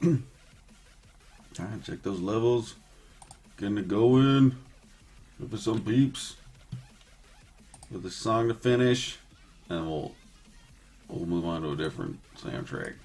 Alright, check those levels. Getting it going. Look for some peeps. With a song to finish. And we'll move on to a different soundtrack.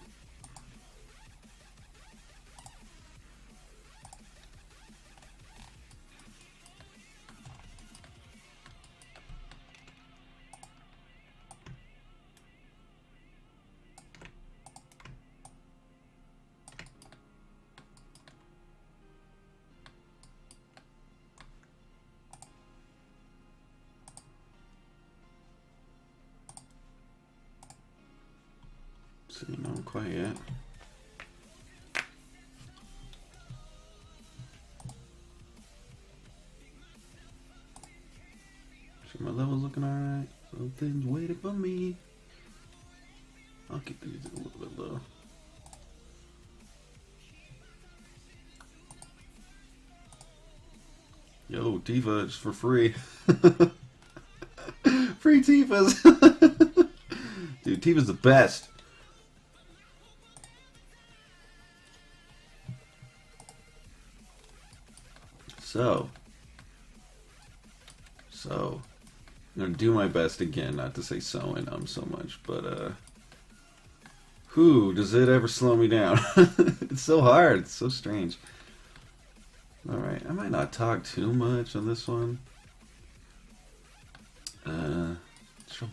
See, not quite yet. See, my level's looking alright. Something's waiting for me. I'll keep the music a little bit low. Yo, Tifa, it's for free. Free Tifas. Dude, Tifa's the best. So, I'm gonna do my best again, not to say so and so much, but who does it ever slow me down? It's so hard, it's so strange. Alright, I might not talk too much on this one. So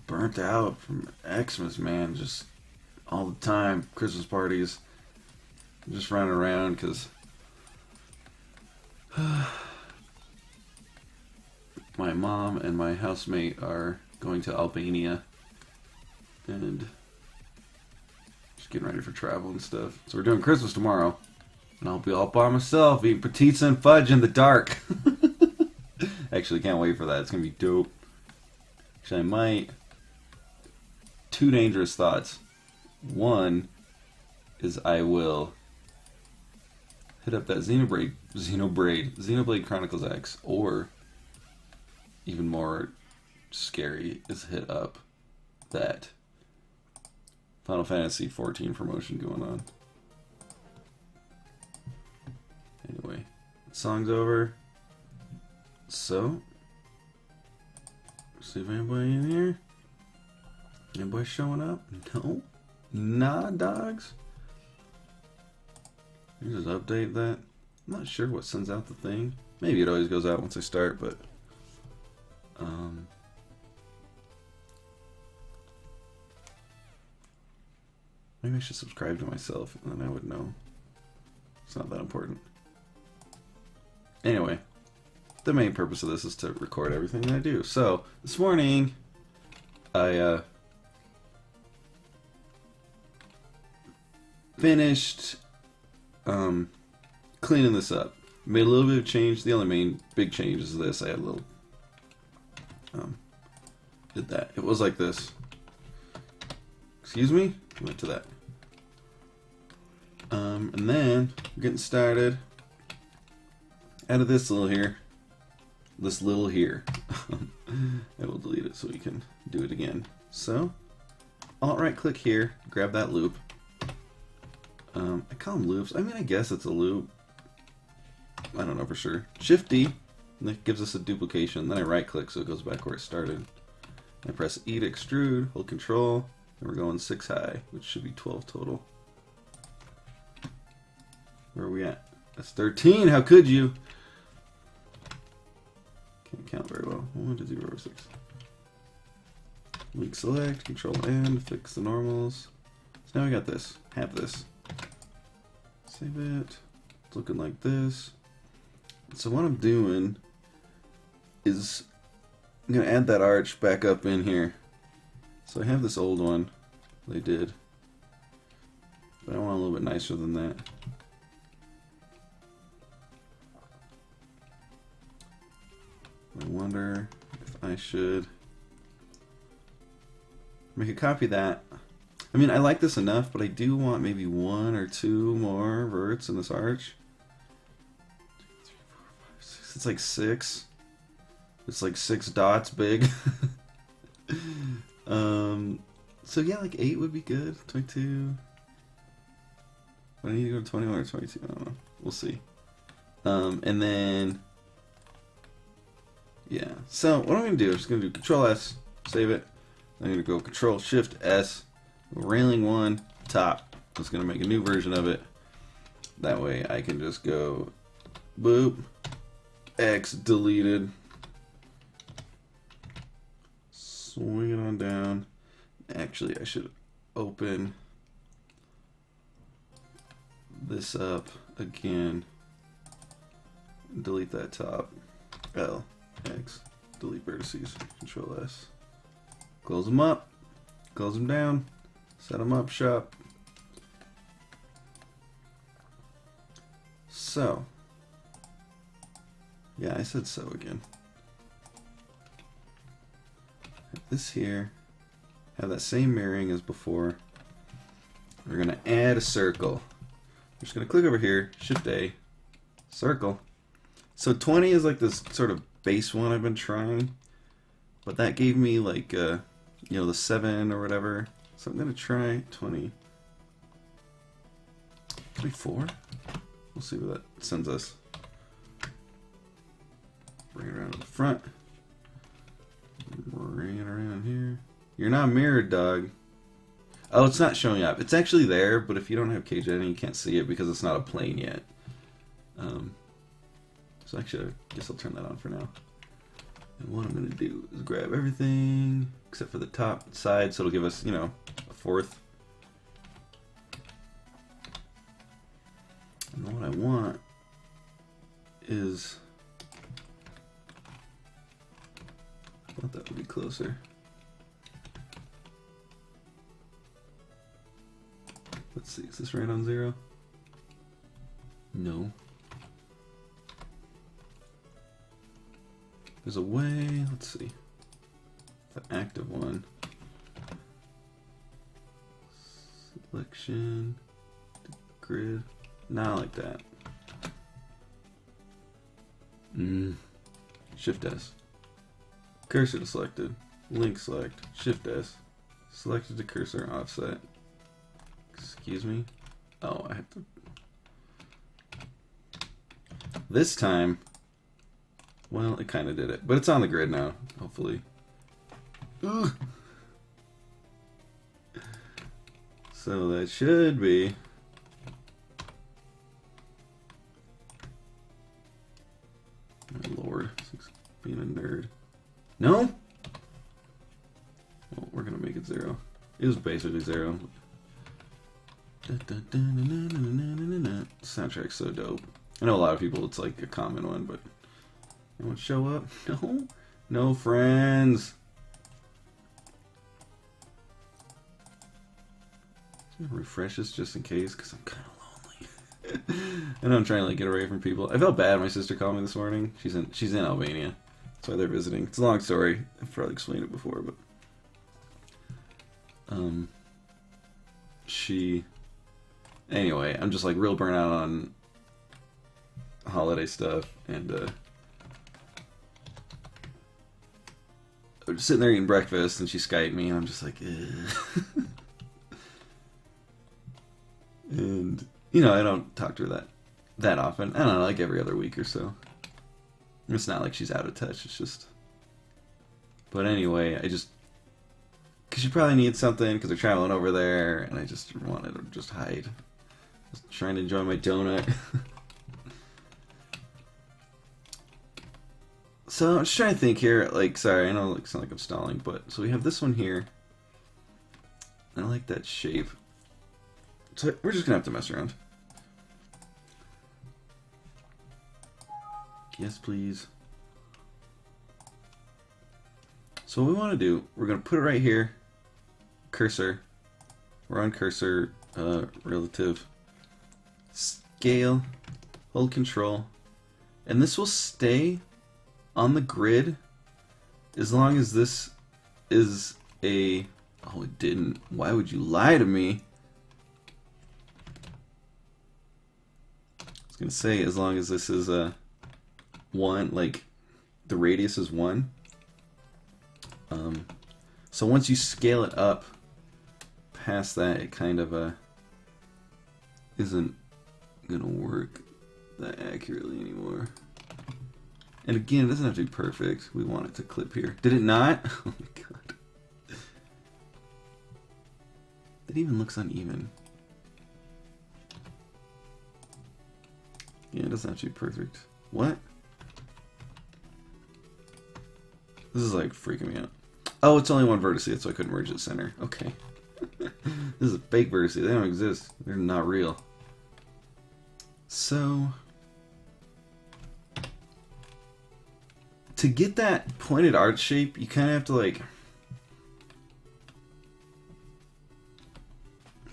burnt out from Xmas, man, just all the time, Christmas parties, just running around, because my mom and my housemate are going to Albania and just getting ready for travel and stuff. So we're doing Christmas tomorrow, and I'll be all by myself eating pizza and fudge in the dark. Actually, can't wait for that. It's gonna be dope. Actually, I might. Two dangerous thoughts. One is I will hit up that Xenoblade Chronicles X, or even more scary is hit up that Final Fantasy 14 promotion going on. Anyway, song's over. So, see if anybody in here. Anybody showing up? No? Nah, dogs? You just update that. I'm not sure what sends out the thing. Maybe it always goes out once I start, but maybe I should subscribe to myself and then I would know. It's not that important. Anyway, the main purpose of this is to record everything that I do. So, this morning, I finished cleaning this up. Made a little bit of change. The only main big change is this. I had a little did that. It was like this. Excuse me? Went to that. And then getting started. Added this little here. This little here. I will delete it so we can do it again. So, Alt right click here, grab that loop. I call them loops. I mean, I guess it's a loop. I don't know for sure. Shift D, and that gives us a duplication. Then I right click so it goes back where it started. I press E to extrude, hold control, and we're going 6 high, which should be 12 total. Where are we at? That's 13, how could you? Can't count very well. 1 to 0 or 6. Weak select, control N, fix the normals. So now we got this. Have this. Save it. It's looking like this. So what I'm doing is I'm going to add that arch back up in here. So I have this old one they did, but I want a little bit nicer than that. I wonder if I should make a copy of that. I mean, I like this enough, but I do want maybe 1 or 2 more verts in this arch. 2, 3, 4, 5, 6. It's like 6. It's like 6 dots big. So yeah, like 8 would be good. 22. Do I need to go to 21 or 22? I don't know. We'll see. And then, yeah. So what I'm going to do is just going to do Control S, save it. I'm going to go Control Shift S, railing 1, top. Just going to make a new version of it. That way I can just go boop, X deleted, swing it on down. Actually, I should open this up again. Delete that top. L, X, delete vertices. Control S. Close them up. Close them down. Set them up, shop. So. Yeah, I said so again. Have this here. Have that same mirroring as before. We're going to add a circle. We're just going to click over here, Shift A, circle. So 20 is like this sort of base one I've been trying, but that gave me like, you know, the 7 or whatever. So I'm going to try 20. 24? We'll see what that sends us. Bring it around to the front. Bring it around here. You're not mirrored, dog. Oh, it's not showing up. It's actually there, but if you don't have cage editing, you can't see it because it's not a plane yet. So actually, I guess I'll turn that on for now. And what I'm going to do is grab everything except for the top side, so it'll give us, you know, a fourth. And what I want is... I thought that would be closer. Let's see, is this right on 0? No. There's a way, let's see. The active one. Selection. Grid. Not like that. Shift S. Cursor to selected. Link select. Shift S. Selected to cursor offset. Excuse me. Oh, I have to. This time, well, it kind of did it, but it's on the grid now, hopefully. Ugh. So that should be. My lord, being a nerd. No? Well, we're gonna make it 0. It was basically 0. Soundtrack's so dope. I know a lot of people, it's like a common one, but anyone show up? No? No friends. Refresh this just in case, because I'm kind of lonely. I know I'm trying to like get away from people. I felt bad. My sister called me this morning. She's in Albania. That's why they're visiting. It's a long story. I've probably explained it before, but anyway, I'm just like real burnout on holiday stuff, and I'm just sitting there eating breakfast, and she Skyped me, and I'm just like, and you know, I don't talk to her that often. I don't know, like every other week or so. It's not like she's out of touch. It's just. But anyway, because she probably needs something because they're traveling over there, and I just wanted to just hide. Just trying to enjoy my donut. So I'm just trying to think here. Like, sorry, I know it sounds like I'm stalling, but so we have this one here. I like that shape. So we're just gonna have to mess around. Yes, please. So what we want to do, we're going to put it right here. Cursor. We're on cursor, relative. Scale. Hold control. And this will stay on the grid as long as this is a... Oh, it didn't. Why would you lie to me? I was going to say, as long as this is a... 1, like the radius is 1. So once you scale it up past that, it kind of isn't gonna work that accurately anymore. And again, it doesn't have to be perfect. We want it to clip here. Did it not? Oh my god. It even looks uneven. Yeah, it doesn't have to be perfect. What? This is like freaking me out. Oh, it's only one vertex, so I couldn't merge the center. Okay. This is a fake vertex. They don't exist. They're not real. So, to get that pointed arch shape, you kind of have to like...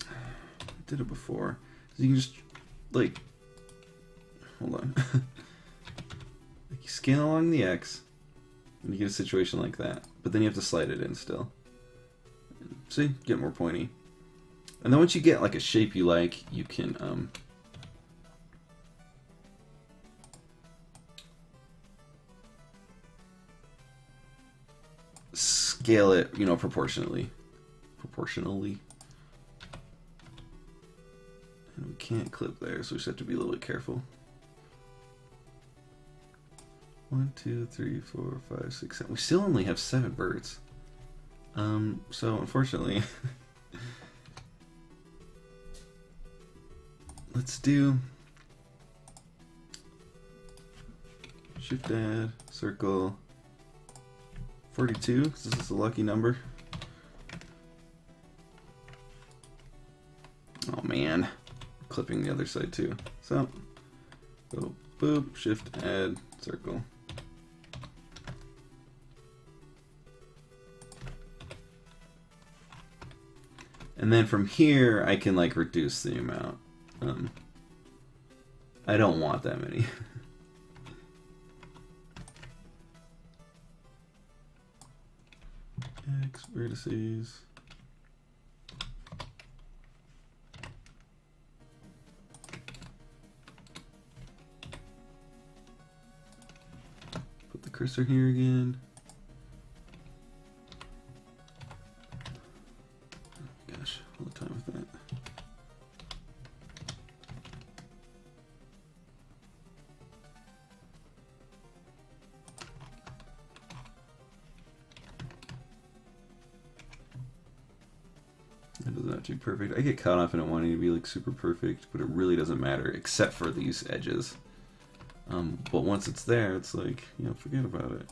I did it before. So you can just, like... Hold on. Like you scale along the X, and you get a situation like that. But then you have to slide it in still. See? Get more pointy. And then once you get like a shape you like, you can scale it, you know, proportionally. And we can't clip there, so we just have to be a little bit careful. 1, 2, 3, 4, 5, 6, 7. We still only have 7 birds. So unfortunately, let's do shift add circle 42 because this is a lucky number. Oh man, clipping the other side too. So go boop, shift add circle. And then from here, I can like reduce the amount. I don't want that many. X vertices. Put the cursor here again. Gosh, all the time with that. That doesn't have to be perfect. I get caught up in it wanting to be like super perfect, but it really doesn't matter except for these edges. But once it's there, it's like, you know, forget about it.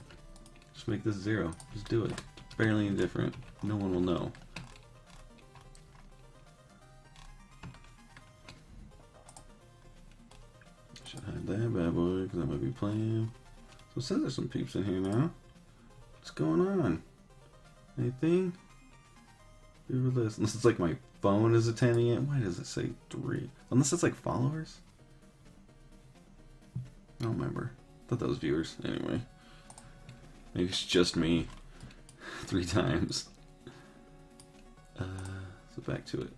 Just make this 0. Just do it. It's barely indifferent. No one will know. Should hide that bad boy because I might be playing. So it says there's some peeps in here now. What's going on? Anything? Do this. Unless it's like my phone is attending it. Why does it say 3? Unless it's like followers? I don't remember. I thought that was viewers. Anyway. Maybe it's just me. 3 times. So back to it.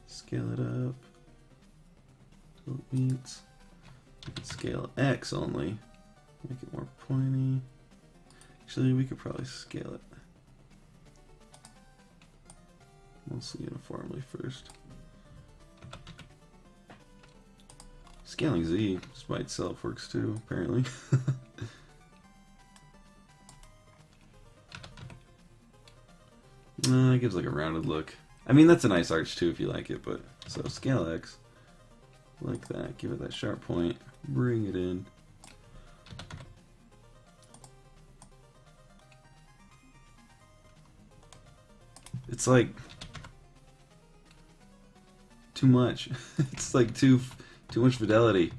Scale it up. Till it meets. We can scale X only. Make it more pointy. Actually, we could probably scale it mostly uniformly first. Scaling Z just by itself works too, apparently. It gives like a rounded look. I mean, that's a nice arch too if you like it, but so scale X like that, give it that sharp point, bring it in. It's like too much. It's like too much fidelity.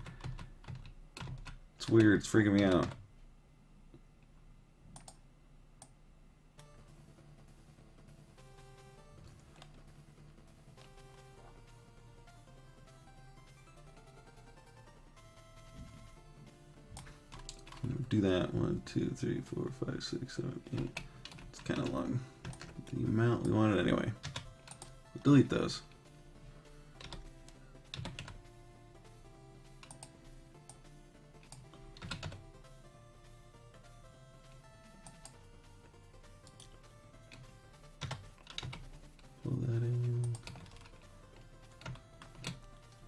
It's weird. It's freaking me out. Do that. 1, 2, 3, 4, 5, 6, 7, 8. It's kind of long. The amount we wanted anyway. We'll delete those. Pull that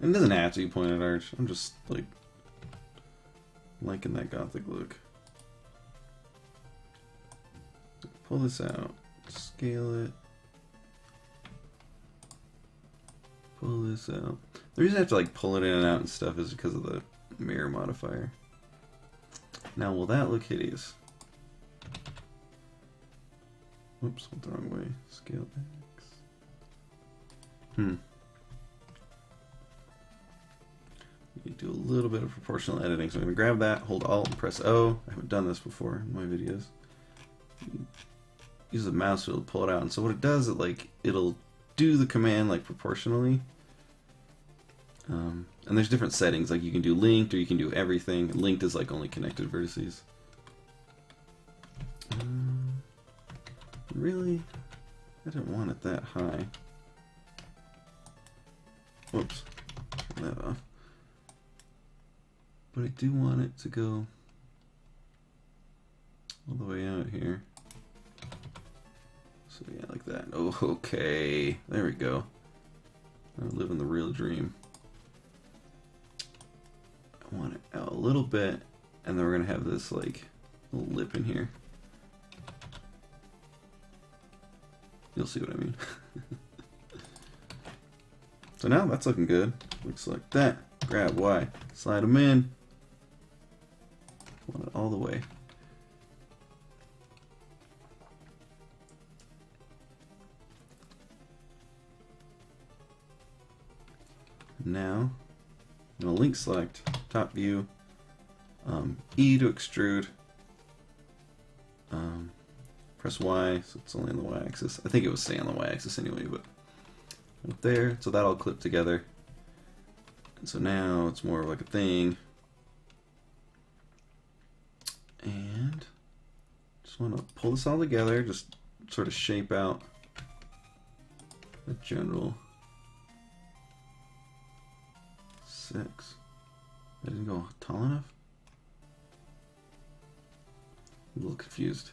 And it doesn't have to be pointed arch. I'm just like liking that gothic look. Pull this out, scale it, pull this out. The reason I have to like pull it in and out and stuff is because of the mirror modifier. Now, will that look hideous? Whoops, went the wrong way. Scale X. You do a little bit of proportional editing. So I'm going to grab that, hold Alt, and press O. I haven't done this before in my videos. Use the mouse wheel to pull it out. And so what it does, it'll do the command like proportionally. And there's different settings. Like you can do linked or you can do everything. Linked is like only connected vertices. Really? I didn't want it that high. Whoops. Turn that off. But I do want it to go all the way out here. So yeah, like that. Oh, okay. There we go. I'm living the real dream. I want it out a little bit, and then we're gonna have this like little lip in here. You'll see what I mean. So now that's looking good. Looks like that. Grab Y, slide them in. Want it all the way. Now, I'm going to link select, top view, E to extrude, press Y, so it's only on the Y axis. I think it was staying on the Y axis anyway, but up there, so that all clipped together. And so now it's more of like a thing. And just want to pull this all together, just sort of shape out a general 6. I didn't go tall enough? I'm a little confused.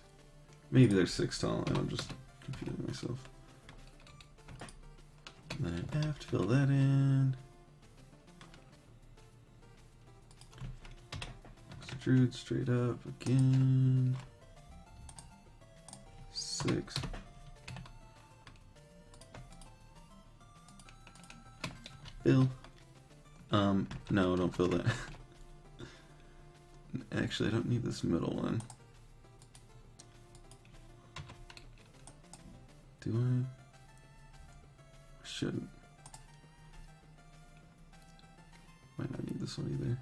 Maybe they're 6 tall and I'm just confusing myself. And then I have to fill that in. Extrude straight up again. 6. Fill. No, don't fill that. Actually, I don't need this middle one. Do I? I shouldn't. Might not need this one either.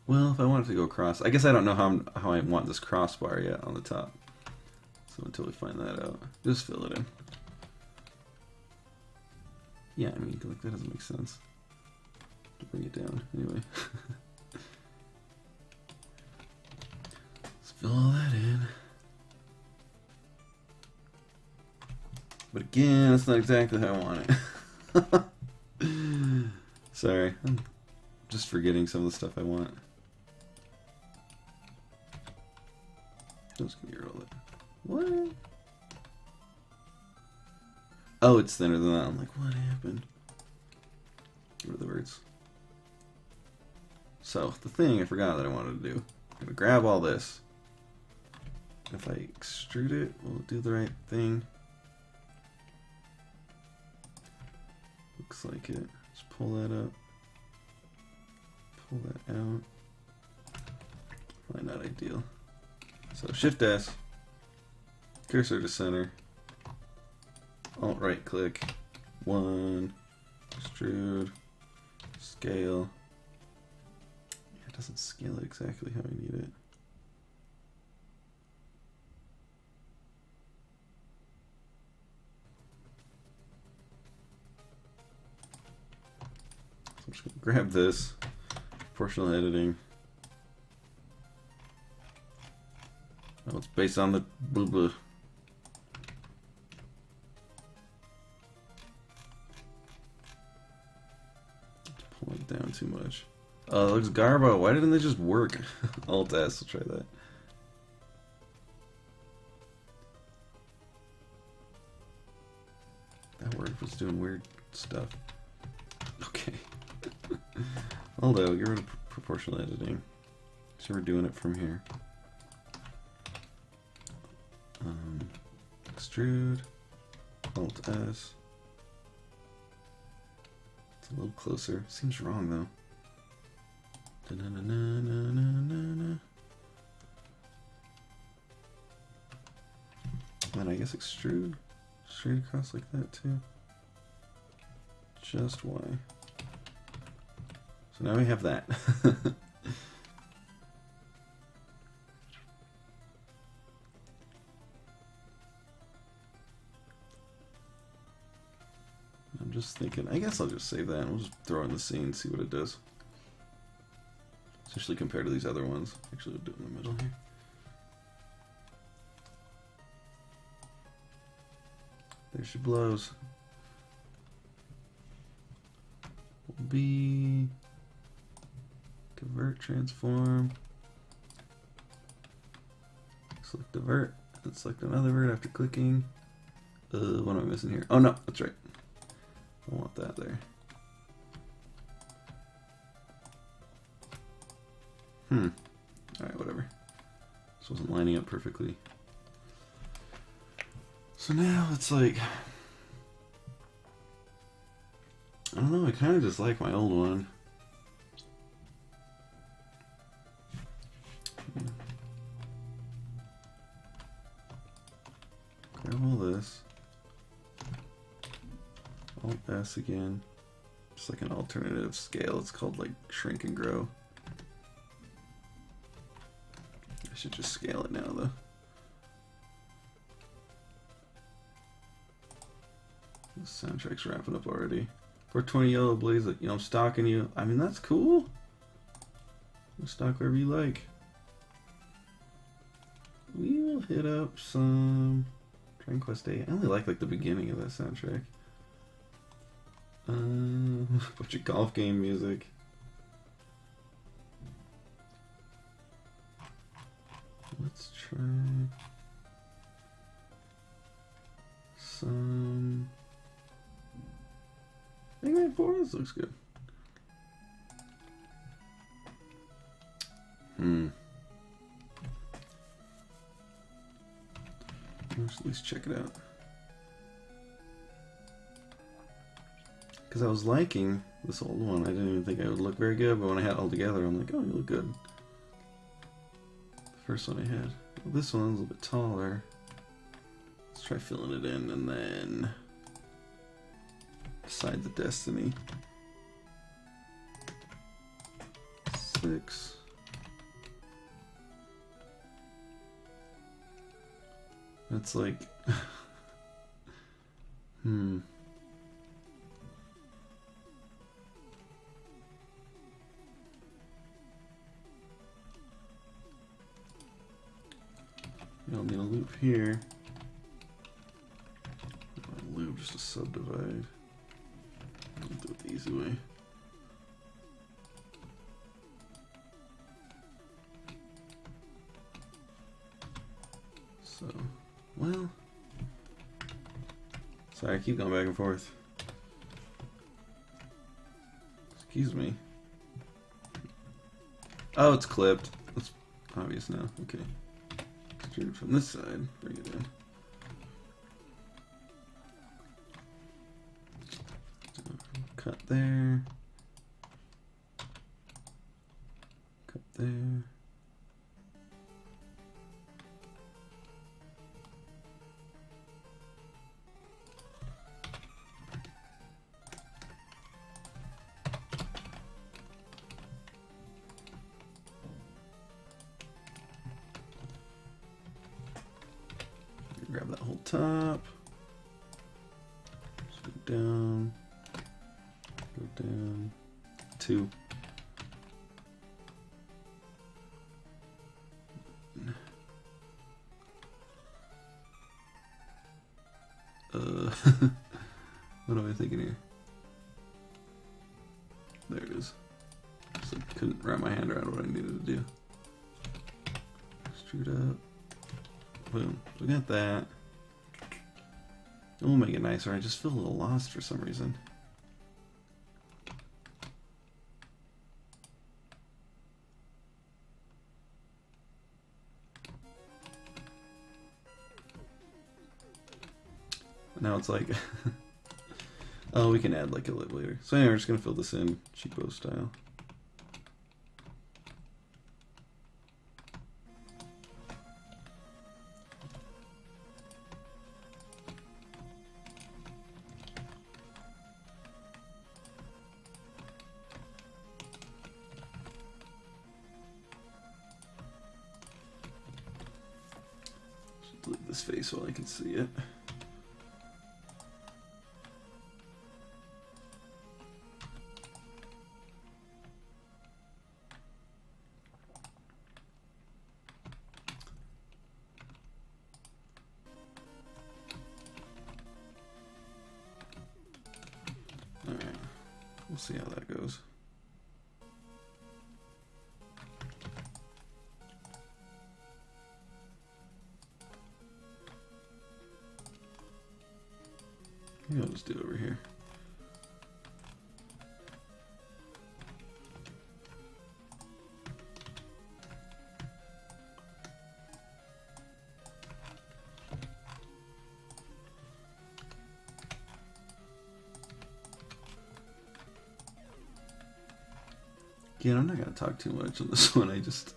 Well, if I want it to go across, I guess I don't know how I want this crossbar yet on the top. So until we find that out, just fill it in. Yeah, I mean, like that doesn't make sense. To bring it down, anyway. Let's fill all that in. But again, that's not exactly how I want it. Sorry, I'm just forgetting some of the stuff I want. Just gonna roll it. What? Oh, it's thinner than that. I'm like, what happened? What are the words? So, the thing I forgot that I wanted to do. I'm gonna grab all this. If I extrude it, will it do the right thing? Looks like it. Just pull that up. Pull that out. Probably not ideal. So Shift S, cursor to center, Alt right click, 1, extrude, scale. Yeah, it doesn't scale it exactly how I need it. So I'm just going to grab this, proportional editing. Oh, it's based on the blah blah. Pull it down too much. Oh, it looks garbo. Why didn't they just work? Alt S, we'll try that. That worked for it's doing weird stuff. Okay. Although, get rid of proportional editing. So we're doing it from here. Extrude. Alt S. It's a little closer. Seems wrong though. And I guess extrude straight across like that too. Just why? So now we have that. I'm just thinking, I guess I'll just save that and we'll just throw in the scene and see what it does. Especially compared to these other ones. Actually, we'll do it in the middle here. There she blows. Will be convert, transform. Select divert, and select another vert after clicking. What am I missing here? Oh no, that's right. I want that there. Alright, whatever. This wasn't lining up perfectly. So now it's like, I don't know, I kind of just like my old one. Grab all this. Alt S again. Just like an alternative scale. It's called like shrink and grow. I should just scale it now though. The soundtrack's wrapping up already. 420 yellow blaze, you know, I'm stalking you. I mean, that's cool. You stalk wherever you like. We will hit up some Dragon Quest 8. I only like the beginning of that soundtrack. Bunch of golf game music. Let's try some Mega Man 4. This looks good. Let's at least check it out. Because I was liking this old one. I didn't even think I would look very good, but when I had it all together, I'm like, oh, you look good. The first one I had. Well, this one's a little bit taller. Let's try filling it in and then decide the destiny. 6. That's like, You don't need a loop here. A loop just to subdivide. I'll do it the easy way. So, well, sorry, I keep going back and forth. Excuse me. Oh, it's clipped. That's obvious now. Okay. Extrude from this side. Bring it in. Cut there. Cut there. Grab that whole top. Just go down. Go down. 2. What am I thinking here? There it is. Just like couldn't wrap my hand around what I needed to do. Extrude up. Boom. So we got that. We'll make it nicer. I just feel a little lost for some reason. Now it's like, oh, we can add like a lip later. So anyway, we're just gonna fill this in cheapo style. Just delete this face so I can see it. We'll see how that goes. Maybe I'll just do it over here. Again, I'm not going to talk too much on this one. I just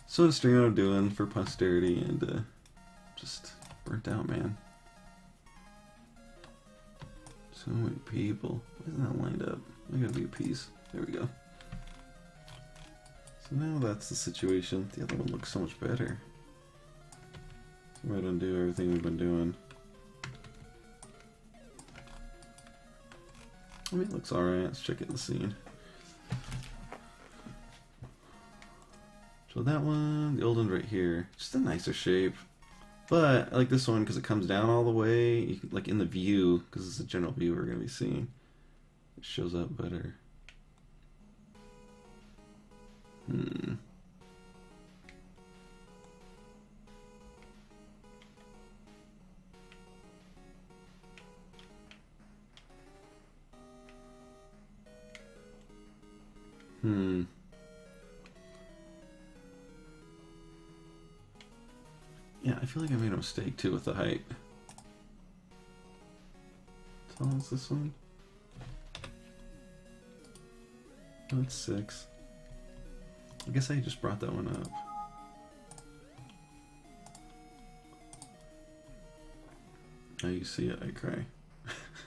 sort of stream what I'm doing for posterity and just burnt out, man. So many people. Why isn't that lined up? I gotta be a piece. There we go. So now that's the situation. The other one looks so much better. So we're going to undo everything we've been doing. I mean, it looks alright. Let's check it in the scene. So that one, the old one's right here. Just a nicer shape. But I like this one because it comes down all the way. You can, like in the view, because it's a general view we're going to be seeing. It shows up better. Yeah, I feel like I made a mistake too with the height. How tall is this one? Oh, it's 6. I guess I just brought that one up. Now you see it, I cry.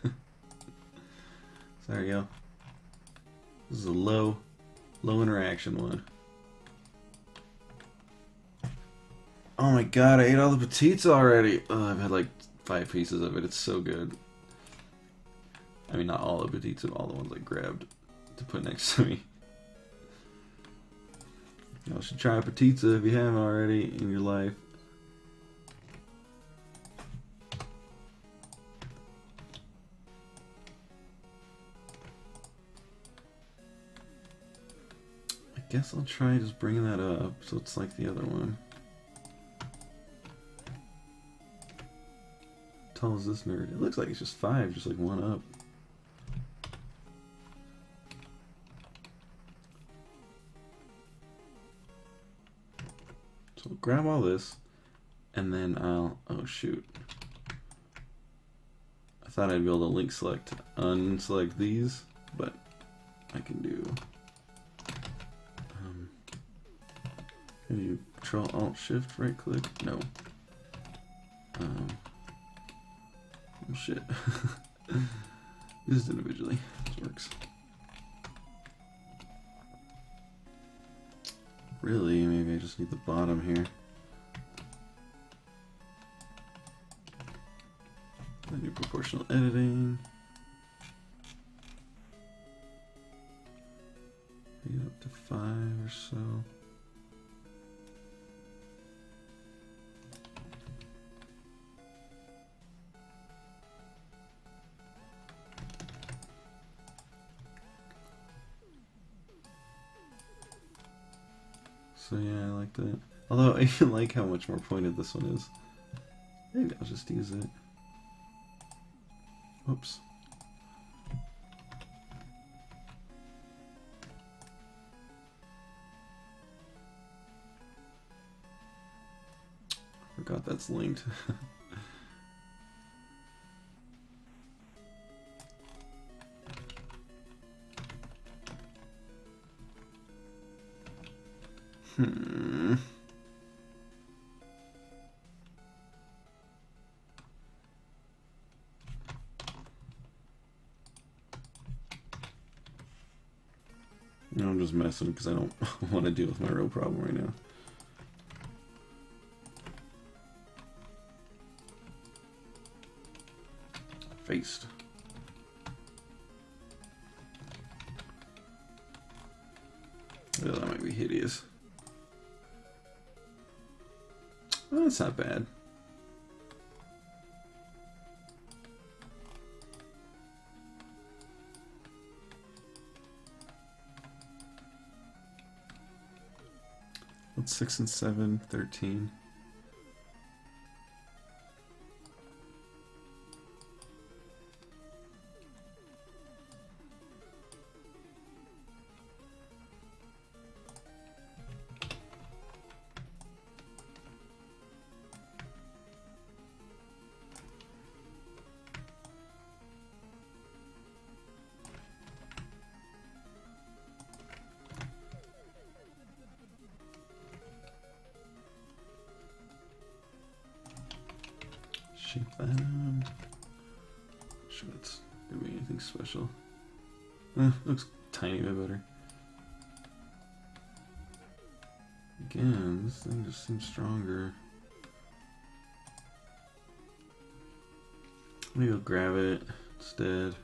So there you go. This is a low interaction one. Oh my god, I ate all the petites already. Oh, I've had like 5 pieces of it. It's so good. I mean, not all the petites, but all the ones I grabbed to put next to me. You should try a pizza if you haven't already in your life. I guess I'll try just bringing that up so it's like the other one. How tall is this nerd? It looks like it's just 5, just like one up. So I'll grab all this, and then I'll, oh shoot. I thought I'd be able to link select, unselect these, but I can do, can you Control Alt Shift right click? No. Oh shit. This is individually. This works. Really, maybe I just need the bottom here. I do proportional editing. Maybe up to 5 or so. So yeah, I like that. Although I like how much more pointed this one is. Maybe I'll just use it. Whoops. Forgot that's linked. No, I'm just messing because I don't want to deal with my real problem right now. Faced. Oh, that might be hideous. Oh, that's not bad. What's 6 and 7? 13. Shape that out. Sure, that's gonna be anything special. Looks tiny bit better. Again, this thing just seems stronger. Maybe I'll grab it instead.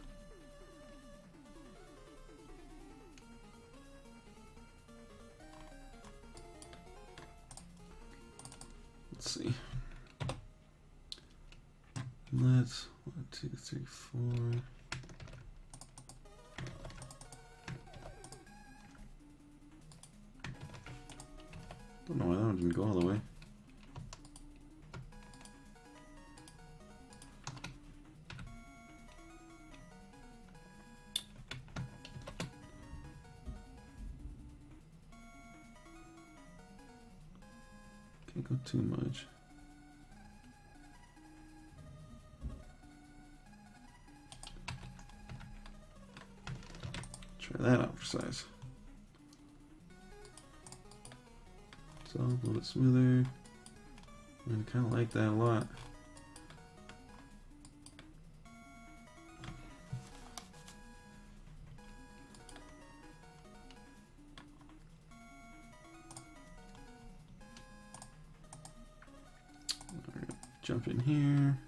Let's see. Let's 1, 2, 3, 4. Don't know why that one didn't go all the way. Can't go too much. Try that out for size. So a little bit smoother. I kind of like that a lot. Jump in here.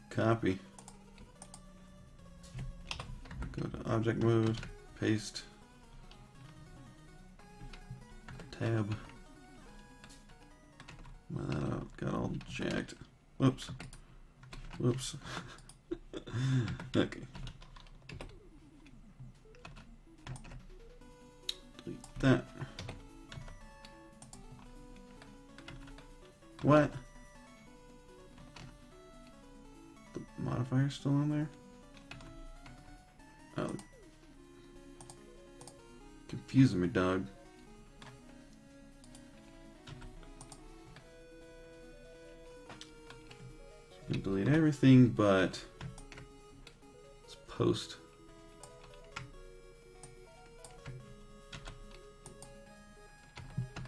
Copy. Go to object mode, paste, tab. Well, that got all jacked. Whoops. Whoops. Okay. Delete that. What? The modifier's still on there? Oh. Confusing me, dog. So you can delete everything but this post.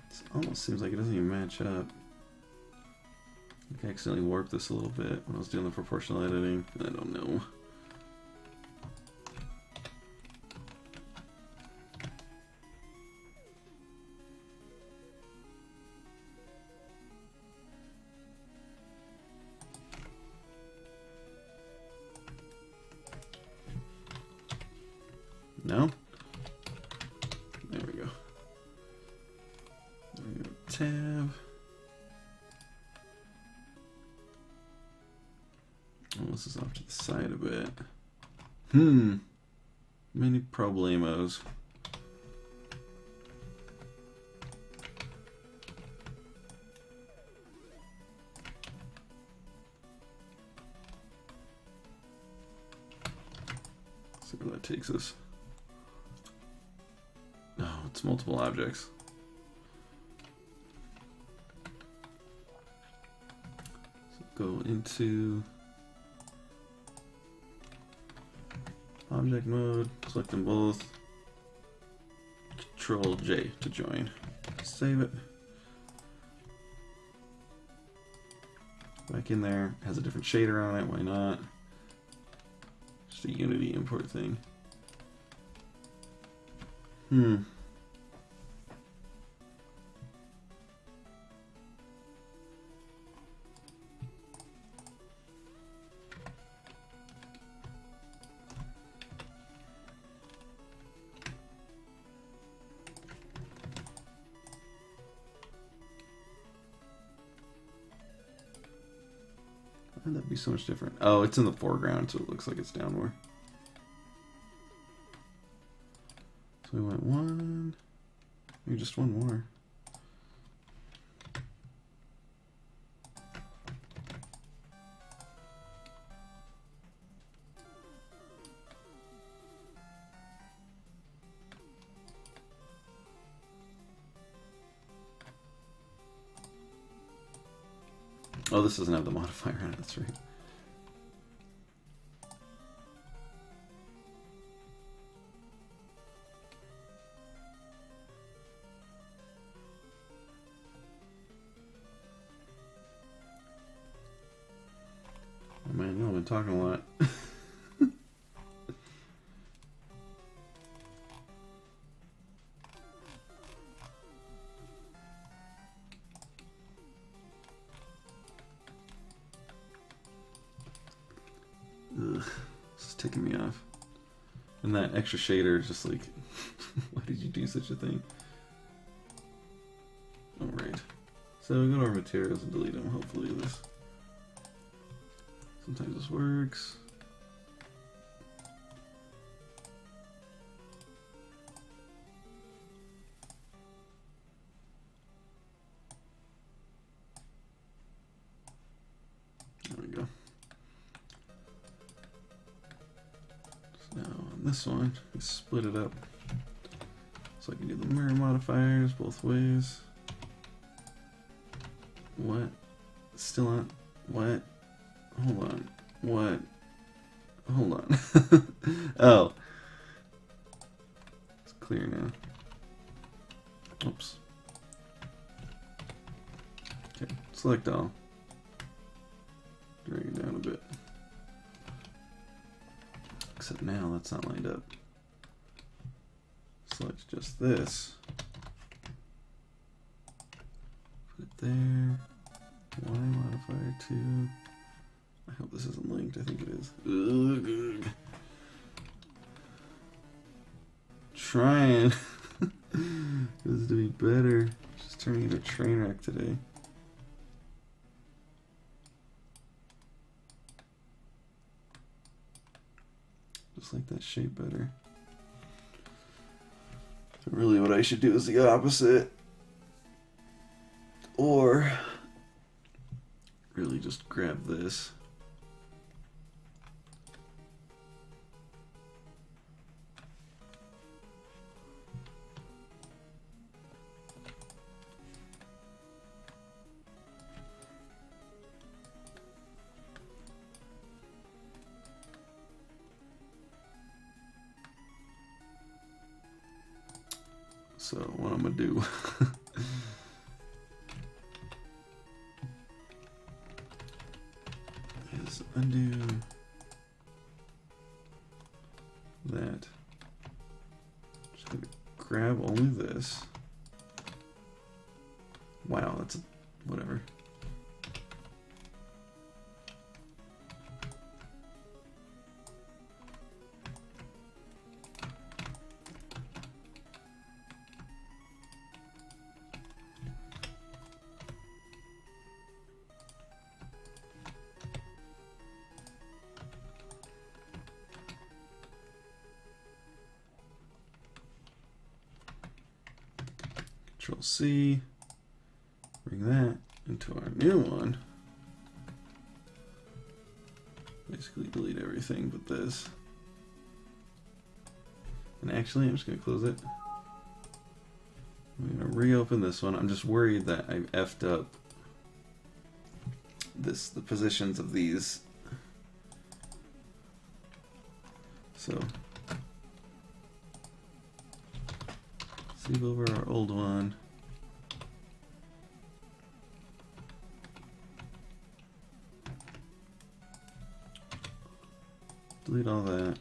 It almost seems like it doesn't even match up. I accidentally warped this a little bit when I was doing the proportional editing. I don't know. No? There we go. There we go. Tab. Oh, this is off to the side a bit. Many problemos. See where that takes us. No, it's multiple objects. So go into object mode, select them both. Control J to join. Save it. Back in there. Has a different shader on it. Why not? Just a Unity import thing. Why would that be so much different? Oh, it's in the foreground, so it looks like it's down more. So we went one, maybe just one more. Oh, this doesn't have the modifier on it, that's right. Oh man, no, I've been talking a lot. Ugh, this is ticking me off. And that extra shader is just like, why did you do such a thing? Alright. So go to our materials and delete them, hopefully this. Sometimes this works. There we go. So now on this one, we split it up. So I can do the mirror modifiers both ways. What? Still on? What? Hold on. What? Hold on. Oh. It's clear now. Oops. Okay, select all. Drag it down a bit. Except now that's not lined up. Select just this. Put it there. Y modifier 2. I hope this isn't linked. I think it is. Ugh. Trying this to be better. Just turning into a train wreck today. Just like that shape better. So really what I should do is the opposite. Or really just grab this. So what I'm gonna do is undo that. Just gonna grab only this. Wow, that's whatever. Control C, bring that into our new one. Basically delete everything but this. And actually, I'm just going to close it. I'm going to reopen this one. I'm just worried that I've effed up the positions of these. So, save over our old one. Delete all that.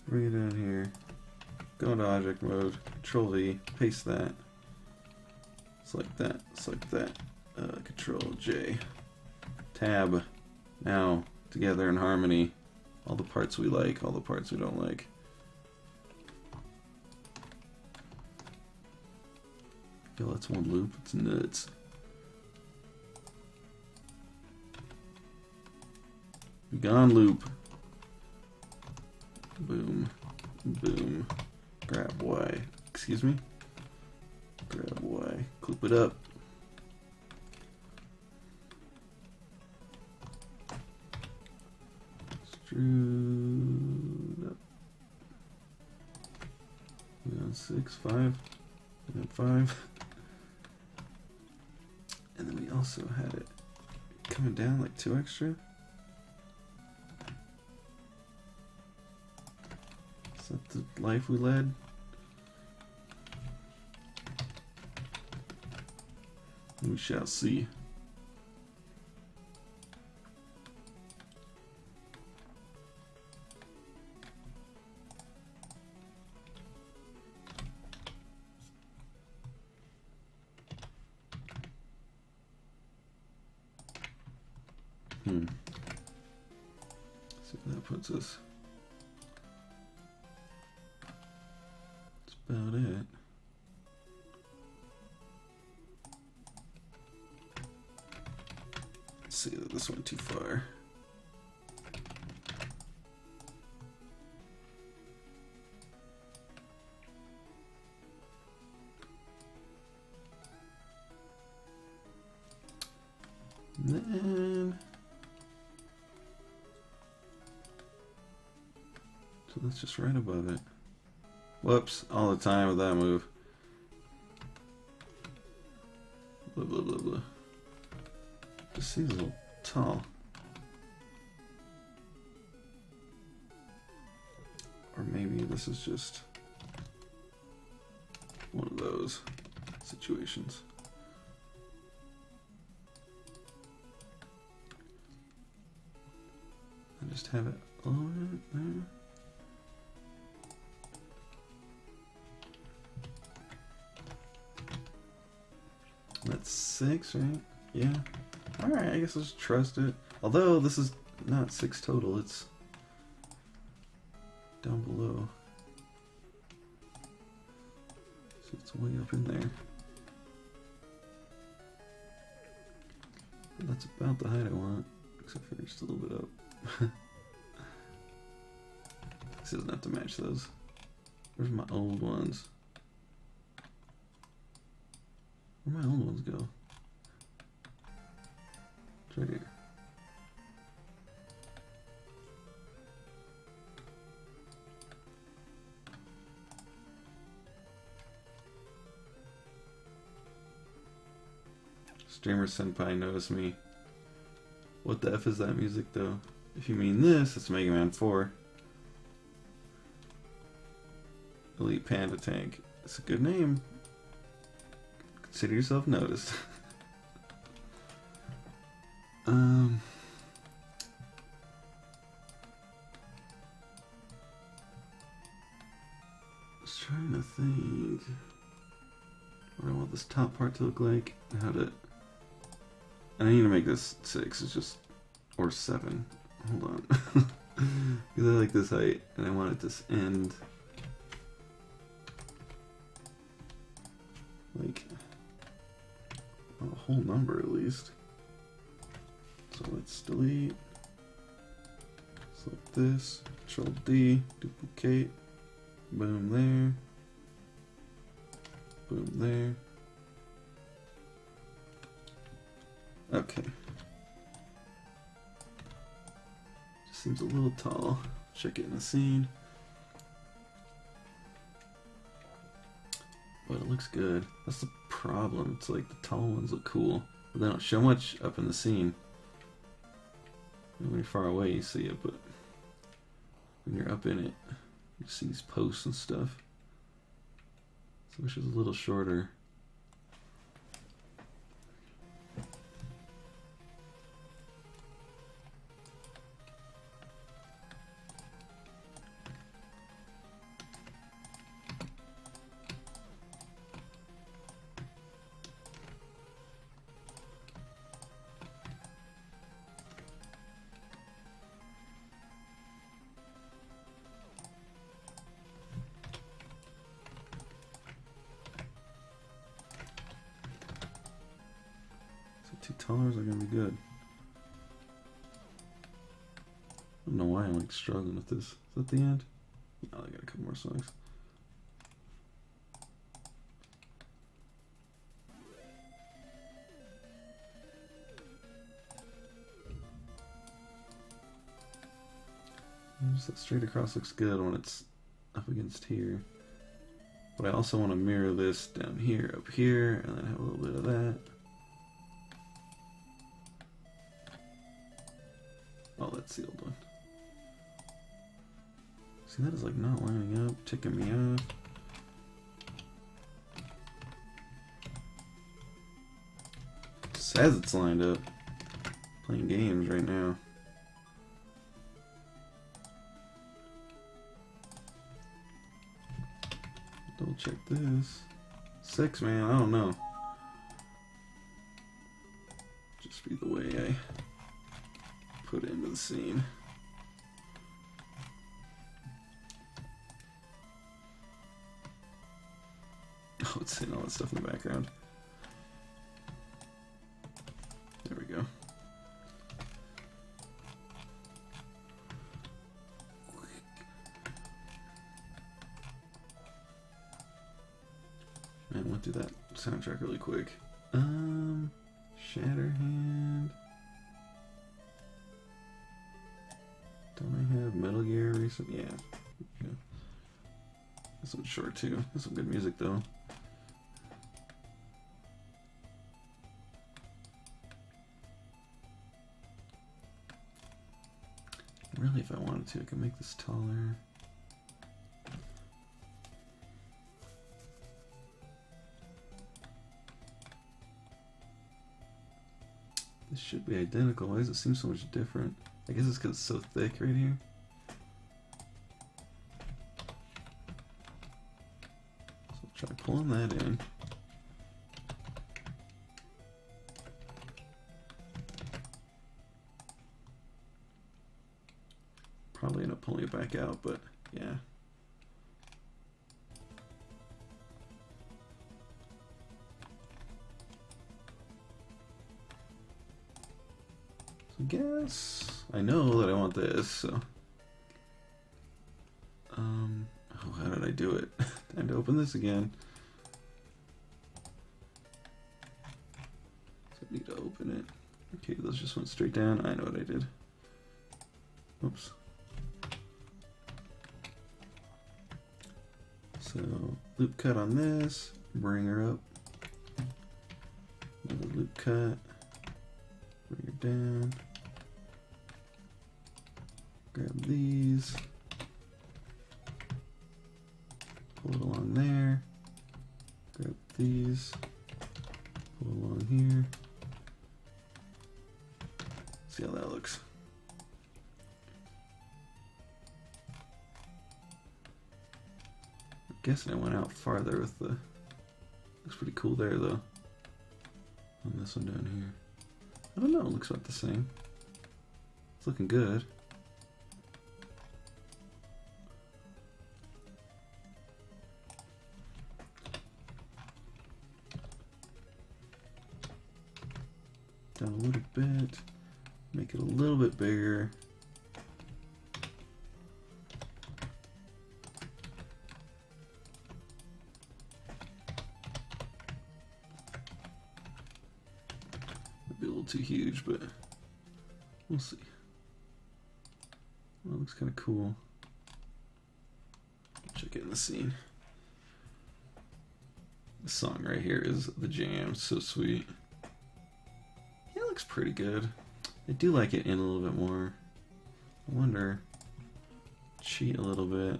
Bring it down here. Go into object mode. Control V. Paste that. Select that. Select that. Control J. Tab. Now, together in harmony. All the parts we like, all the parts we don't like. Yo, that's one loop. It's nuts. Gone loop. Boom. Boom. Grab Y. Excuse me? Grab Y. Clip it up. Screwed up. We on 6, 5. We on 5. And then we also had it coming down like 2 extra. Is that the life we led? We shall see. See where that puts us. That's about it. Let's see that this went too far. And then so that's just right above it. Whoops, all the time with that move. Blah, blah, blah, blah. This seems a little tall. Or maybe this is just one of those situations. I just have it a little bit there. That's 6, right? Yeah. Alright, I guess I'll just trust it. Although, this is not 6 total, it's down below. So it's way up in there. And that's about the height I want, except for just a little bit up. This doesn't have to match those. Where's my old ones? Where'd my old ones go? It's right here. Streamer Senpai noticed me. What the F is that music though? If you mean this, it's Mega Man 4. Elite Panda Tank. It's a good name. Consider yourself noticed. I was trying to think what I want this top part to look like. How to. And I need to make this 6. It's just, or 7. Hold on, because I like this height, and I want it to end like a whole number at least. So let's delete, select this, Control D, duplicate, boom there, boom there. Okay. Just seems a little tall. Check it in the scene. but it looks good. That's the problem. It's like the tall ones look cool, but they don't show much up in the scene. When you're far away, you see it, but when you're up in it, you see these posts and stuff. So I wish it was a little shorter. Two tallers are gonna be good. I don't know why I'm like struggling with this. Is that the end? Oh, I got a couple more songs. Just that straight across looks good when it's up against here. But I also want to mirror this down here, up here, and then have a little bit of that. Oh, that's the old one. See, that is like not lining up, ticking me off. It says it's lined up. Playing games right now. Double check this. 6, man, I don't know. Just be the way I put it into the scene. Oh, it's seeing all that stuff in the background. There we go. Man, I went through that soundtrack really quick. Shatterhand. Don't I have Metal Gear recent? Yeah. This one's short too. There's some good music though. Really, if I wanted to, I could make this taller. This should be identical. Why does it seem so much different? I guess it's because it's so thick right here. So I'll try pulling that in. Probably end up pulling it back out, but yeah. So I guess I know that I want this, so. Oh, how did I do it? Time to open this again. So I need to open it. Okay, those just went straight down. I know what I did. Oops. So, loop cut on this, bring her up. Another loop cut, bring her down. Grab these, pull it along there. Grab these, pull it along here. See how that looks. Guessing I went out farther with the. Looks pretty cool there though. On this one down here. I don't know, it looks about the same. It's looking good. Down a little bit. Make it a little bit bigger. Be a little too huge, but we'll see. Well, it looks kind of cool. Check it in the scene. This song right here is the jam. So sweet. Yeah, it looks pretty good. I do like it in a little bit more. I wonder, cheat a little bit.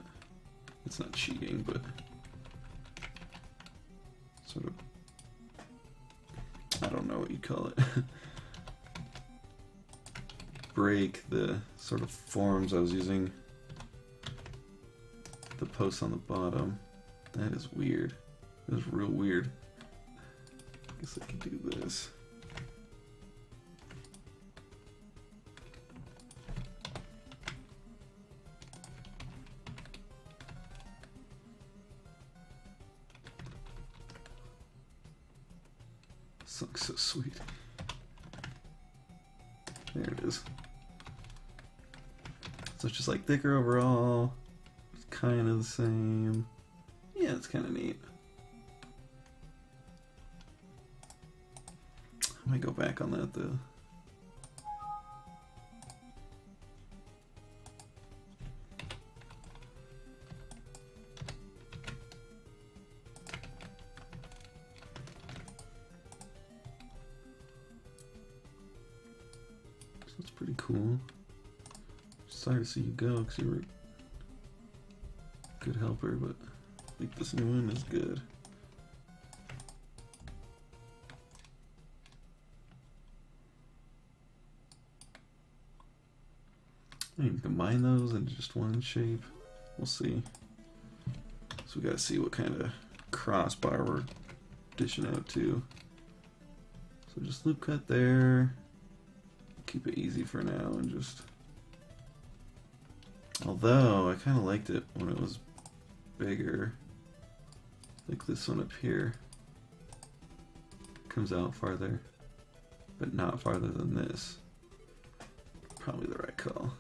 It's not cheating, but sort of, I don't know what you call it. Break the sort of forms I was using. The post on the bottom. That is weird. That is real weird. I guess I could do this. This looks so sweet. There it is. So it's just like thicker overall. It's kind of the same. Yeah, it's kind of neat. I might go back on that though. So it's pretty cool. Sorry to see you go because you were a good helper, but I think this new one is good. You can combine those into just one shape. We'll see. So we gotta see what kind of crossbar we're dishing out to. So just loop cut there. Keep it easy for now and just... Although, I kind of liked it when it was bigger. Like this one up here. Comes out farther. But not farther than this. Probably the right call.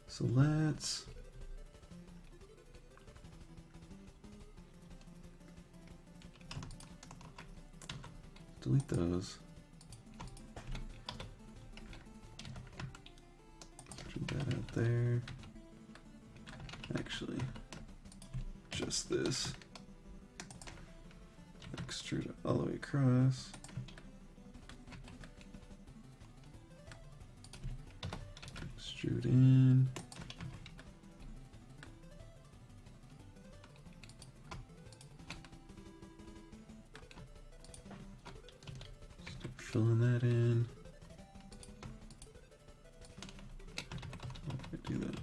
So let's... delete those. Put that out there. Actually, just this. Extrude it all the way across. Extrude in. Start filling that in. Oh, I do that.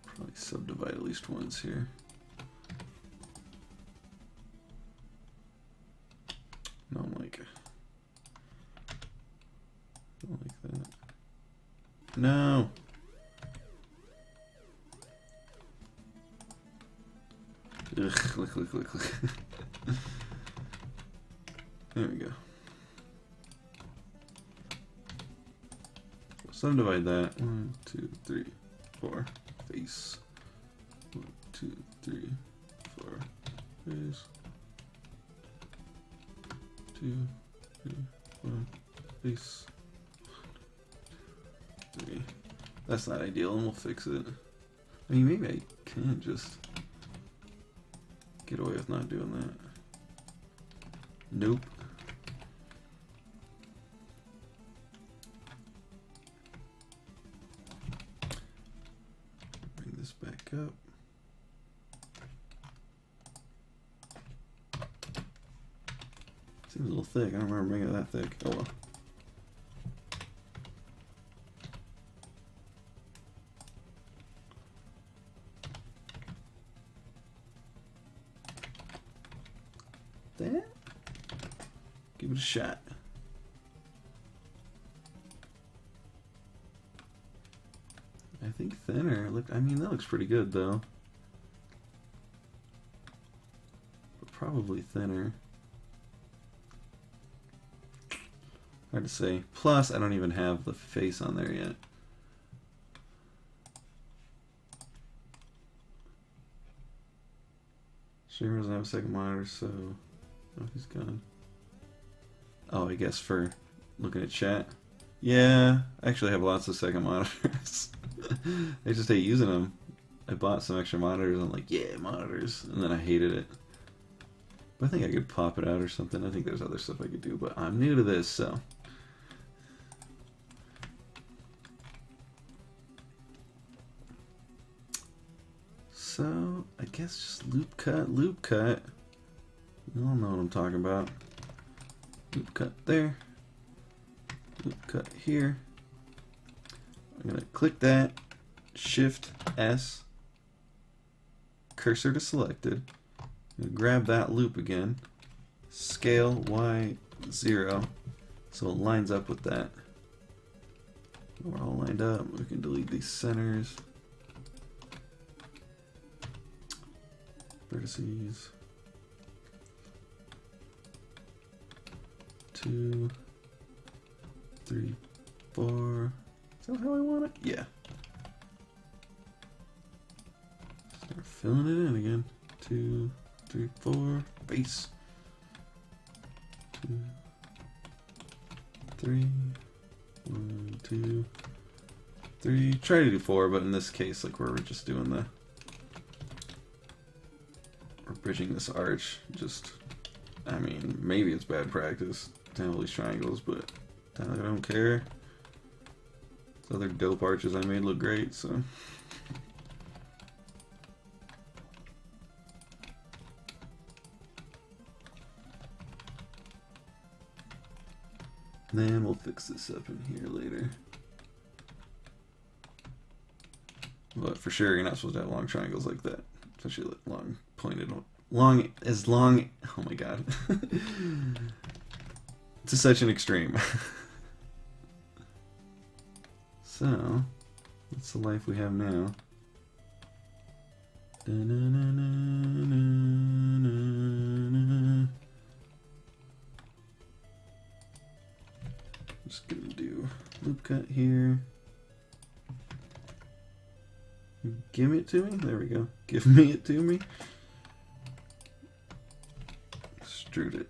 Probably subdivide at least once here. No, I'm like, don't like that. No. Ugh, look. There we go. Subdivide that. 1, 2, 3, 4. Face. 1, 2, 3, 4. Face. 2, 3, 4. Face. 3. That's not ideal, and we'll fix it. I mean, maybe I can just get away with not doing that. Nope. Bring this back up. Seems a little thick. I don't remember making it that thick. Oh well. That? Give it a shot. I think thinner. Look, I mean that looks pretty good though. But probably thinner. Hard to say. Plus, I don't even have the face on there yet. Streamer doesn't have a second monitor, so oh, he's gone. Oh, I guess for looking at chat. Yeah, I actually have lots of second monitors. I just hate using them. I bought some extra monitors. I'm like, yeah, monitors, and then I hated it. But I think I could pop it out or something. I think there's other stuff I could do, but I'm new to this, so. So, I guess just loop cut, loop cut. You all know what I'm talking about. Loop cut there. Loop cut here. I'm going to click that. Shift S. Cursor to selected. I'm going to grab that loop again. Scale Y0. So it lines up with that. We're all lined up. We can delete these centers. Vertices. 2, 3, 4. Is that how I want it? Yeah. Start filling it in again. 2, 3, 4. Base. 2, 3. 1, 2, 3. Try to do 4, but in this case, like where we're just doing the. We're bridging this arch. Just. I mean, maybe it's bad practice to have all these triangles, but I don't care. These other dope arches I made look great, so. Then we'll fix this up in here later. But for sure, you're not supposed to have long triangles like that. Especially like long pointed, long, oh my god. It's such an extreme. So, that's the life we have now. Just gonna do loop cut here. Give it to me? There we go. Give me it to me. Extrude it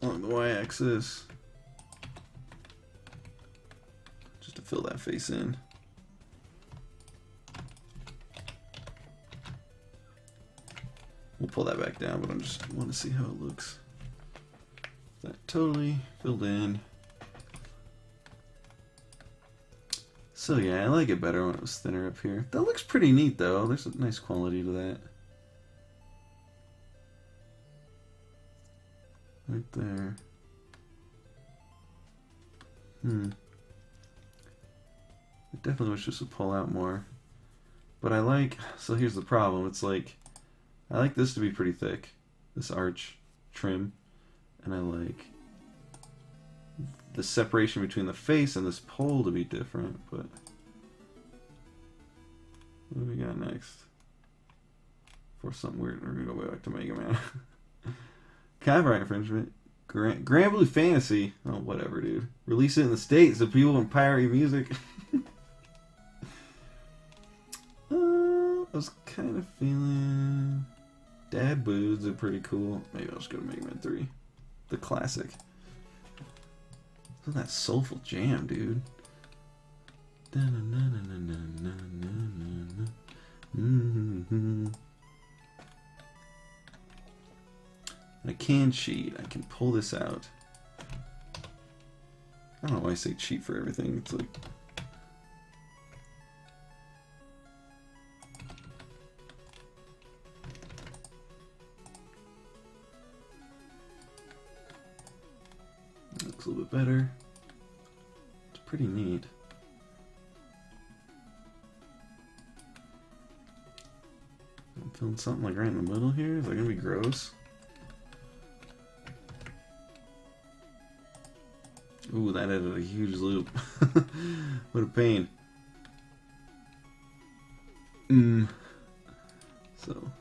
along the y-axis. Just to fill that face in. We'll pull that back down, but I just want to see how it looks. That totally filled in. So yeah, I like it better when it was thinner up here. That looks pretty neat though. There's a nice quality to that. Right there. I definitely wish this would pull out more. But I like, so here's the problem. It's like, I like this to be pretty thick. This arch trim. And I like the separation between the face and this pole to be different, but what do we got next? For something weird, we're gonna go back to Mega Man. Copyright infringement. Grand Blue Fantasy. Oh, whatever, dude. Release it in the States so people can pirate your music. I was kind of feeling Dad Boots are pretty cool. Maybe I'll just go to Mega Man 3. The classic. Look at that soulful jam, dude. I can cheat. I can pull this out. I don't know why I say cheat for everything. It's like... Looks a little bit better. It's pretty neat. I'm feeling something like right in the middle here. Is that gonna be gross? Ooh, that added a huge loop. What a pain. So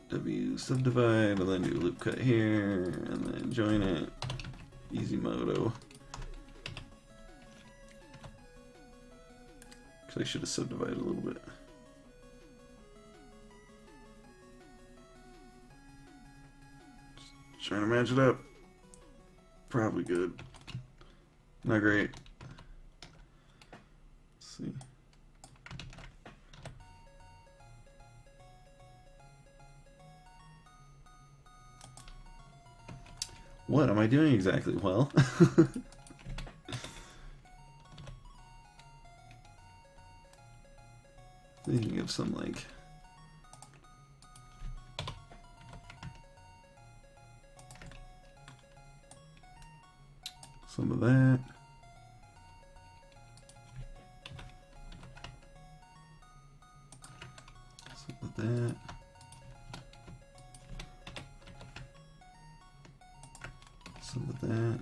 W subdivide, and then do loop cut here, and then join it. Easy moto. Actually, I should have subdivided a little bit. Just trying to match it up. Probably good. Not great. see. What am I doing exactly? Well, thinking of some like some of that. Some of that. Some of that.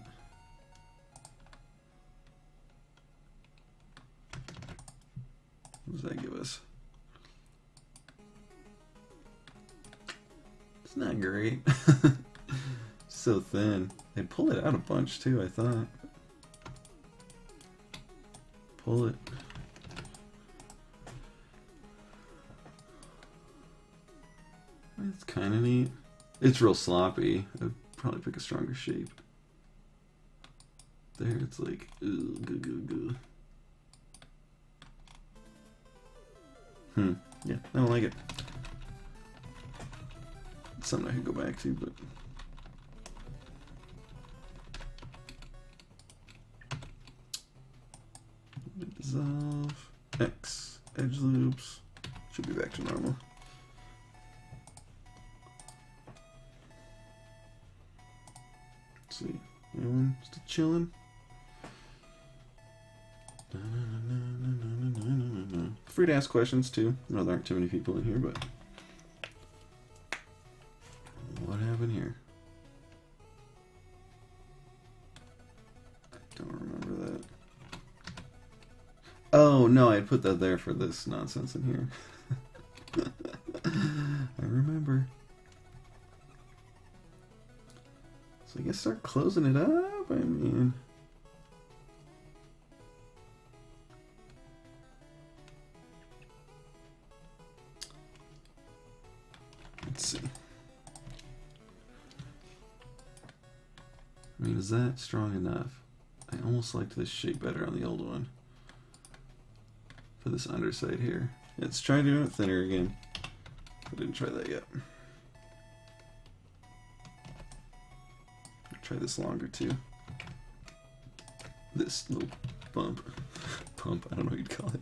What does that give us? It's not great. So thin. They pull it out a bunch too, I thought. Pull it. It's kind of neat. It's real sloppy. I'd probably pick a stronger shape. There, it's like, ooh, goo, goo, goo. Yeah, I don't like it. It's something I could go back to, but dissolve, X, edge loops, should be back to normal. Let's see, anyone still chilling? Free to ask questions too. I know there aren't too many people in here, but what happened here? I don't remember that. Oh no, I put that there for this nonsense in here. I remember. So I guess start closing it up. I mean, let's see. I mean, is that strong enough? I almost liked this shape better on the old one. For this underside here. Let's try doing it thinner again. I didn't try that yet. I'll try this longer too. This little bump. Pump, I don't know what you'd call it.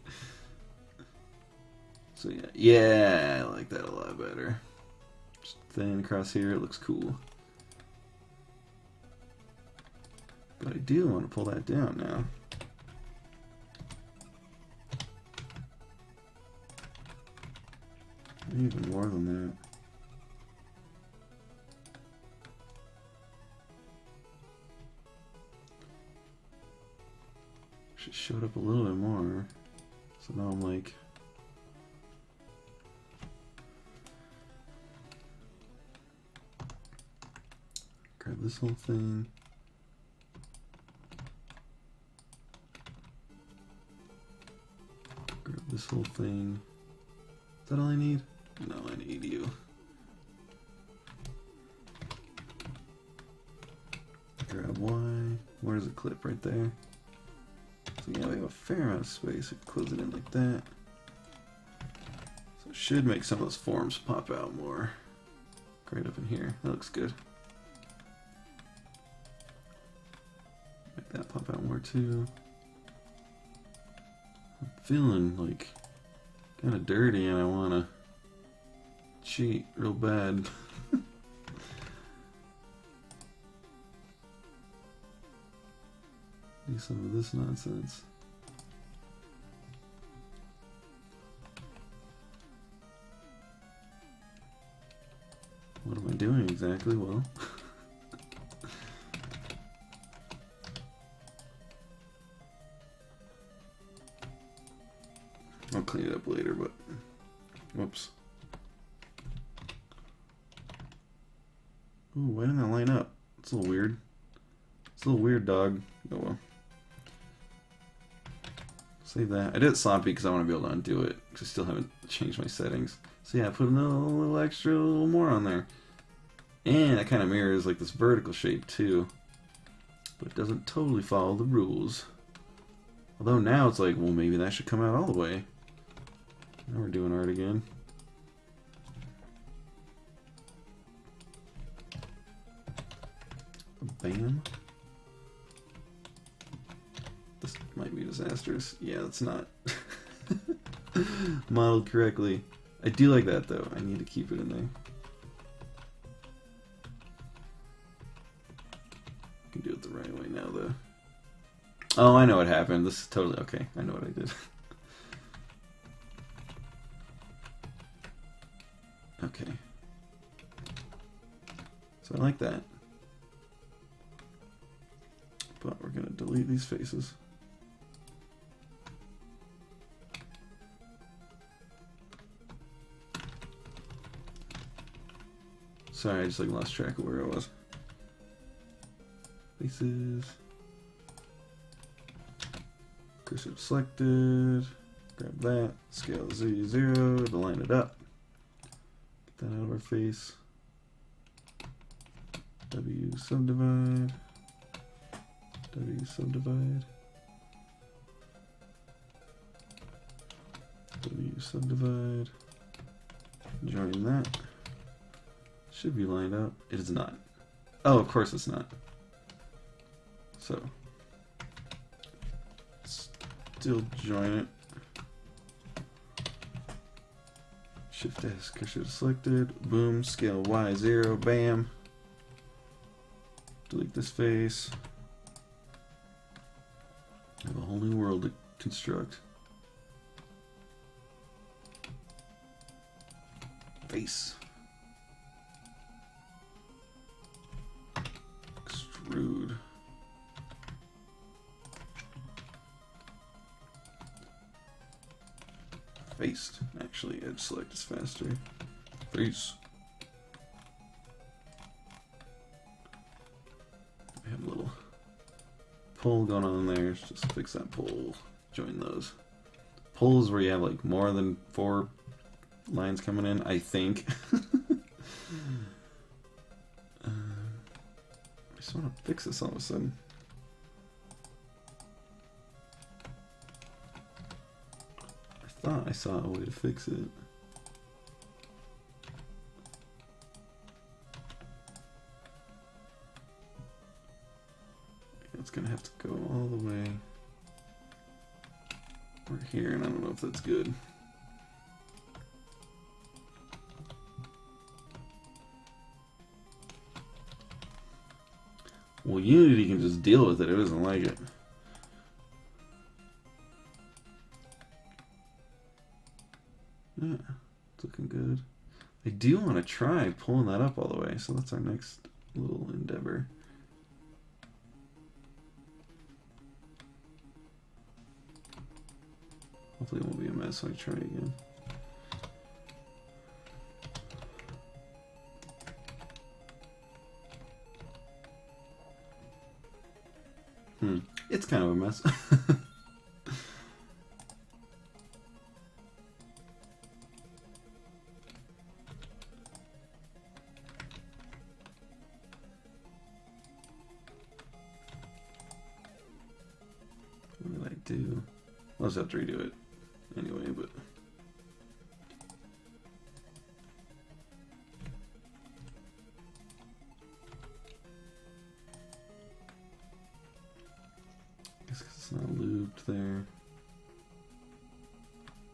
So yeah, I like that a lot better. Just thin across here, it looks cool. But I do want to pull that down now. Even more than that. Should showed up a little bit more. So now I'm like, grab this whole thing. Grab this whole thing. Is that all I need? No, I need you. Grab Y. Where's the clip? Right there. So yeah, we have a fair amount of space. We can close it in like that. So it should make some of those forms pop out more. Right up in here. That looks good. Make that pop out more too. I'm feeling like kind of dirty and I want to cheat real bad. Do some of this nonsense. What am I doing exactly? Well, I'll clean it up later, but whoops. Ooh, why didn't that line up? It's a little weird. It's a little weird, dog. Oh well. Save that. I did it sloppy because I want to be able to undo it. Because I still haven't changed my settings. So yeah, I put a little extra, a little more on there. And it kind of mirrors like this vertical shape too. But it doesn't totally follow the rules. Although now it's like, well, maybe that should come out all the way. Now we're doing art again. Bam. This might be disastrous. Yeah, it's not modeled correctly. I do like that though. I need to keep it in there. I can do it the right way now though. Oh, I know what happened. This is totally okay. I know what I did. Okay. So I like that. But we're going to delete these faces. Sorry, I just like lost track of where I was. Faces. Cursor selected. Grab that. Scale 0 to 0 to line it up. Get that out of our face. W subdivide. W subdivide. W subdivide. Join that. Should be lined up. It is not. Oh, of course it's not. So, still join it. Shift S, cursor selected. Boom, scale Y 0, bam. Delete this face. I have a whole new world to construct. Face. Extrude. Faced. Actually, edge select is faster. Face. We have a little pull going on there. Just fix that pull. Join those. Pulls where you have like more than 4 lines coming in, I think. I just want to fix this all of a sudden. I thought I saw a way to fix it. It's gonna have to go all the way. We're here, and I don't know if that's good. Well, Unity can just deal with it. It doesn't like it. Yeah, it's looking good. I do want to try pulling that up all the way, so that's our next little endeavor. Hopefully it won't be a mess when I try again. It's kind of a mess. What did I do? I'll just have to redo it anyway, but... I guess 'cause it's not looped there.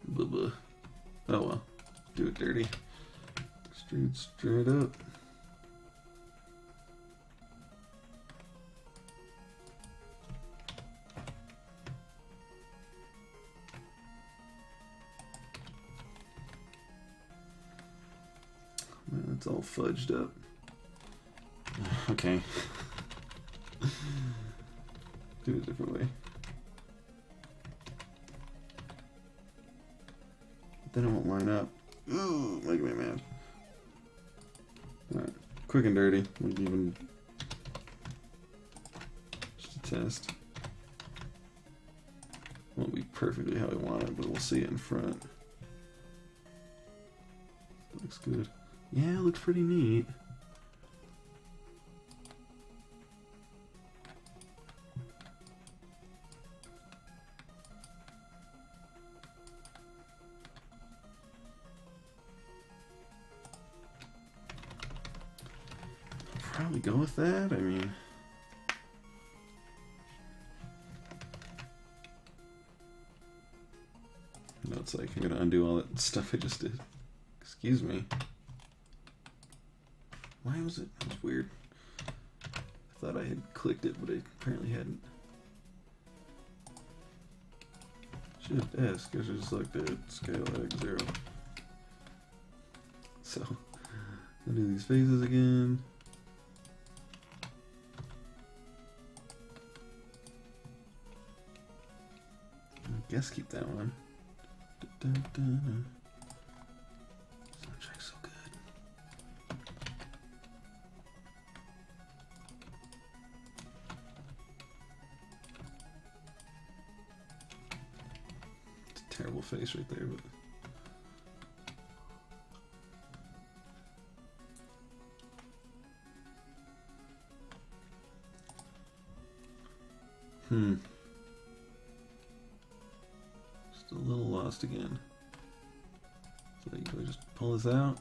Blah blah. Oh well. Do it dirty. Extrude straight up. Man, it's all fudged up. Okay. Do it a different way. Then it won't line up. Ooh, make me mad. Alright, quick and dirty. We'll even just a test. Won't be perfectly how I want it, but we'll see it in front. Looks good. Yeah, it looks pretty neat. probably go with that. I mean, no, it's like I'm gonna undo all that stuff I just did. Excuse me. Why was it? That was weird. I thought I had clicked it, but I apparently hadn't. Shift S, because it's like the scale like 0. So, I'll do these phases again. I guess keep that one. Soundtrack's so good. It's a terrible face right there, but. Just a little lost again. So you just pull this out.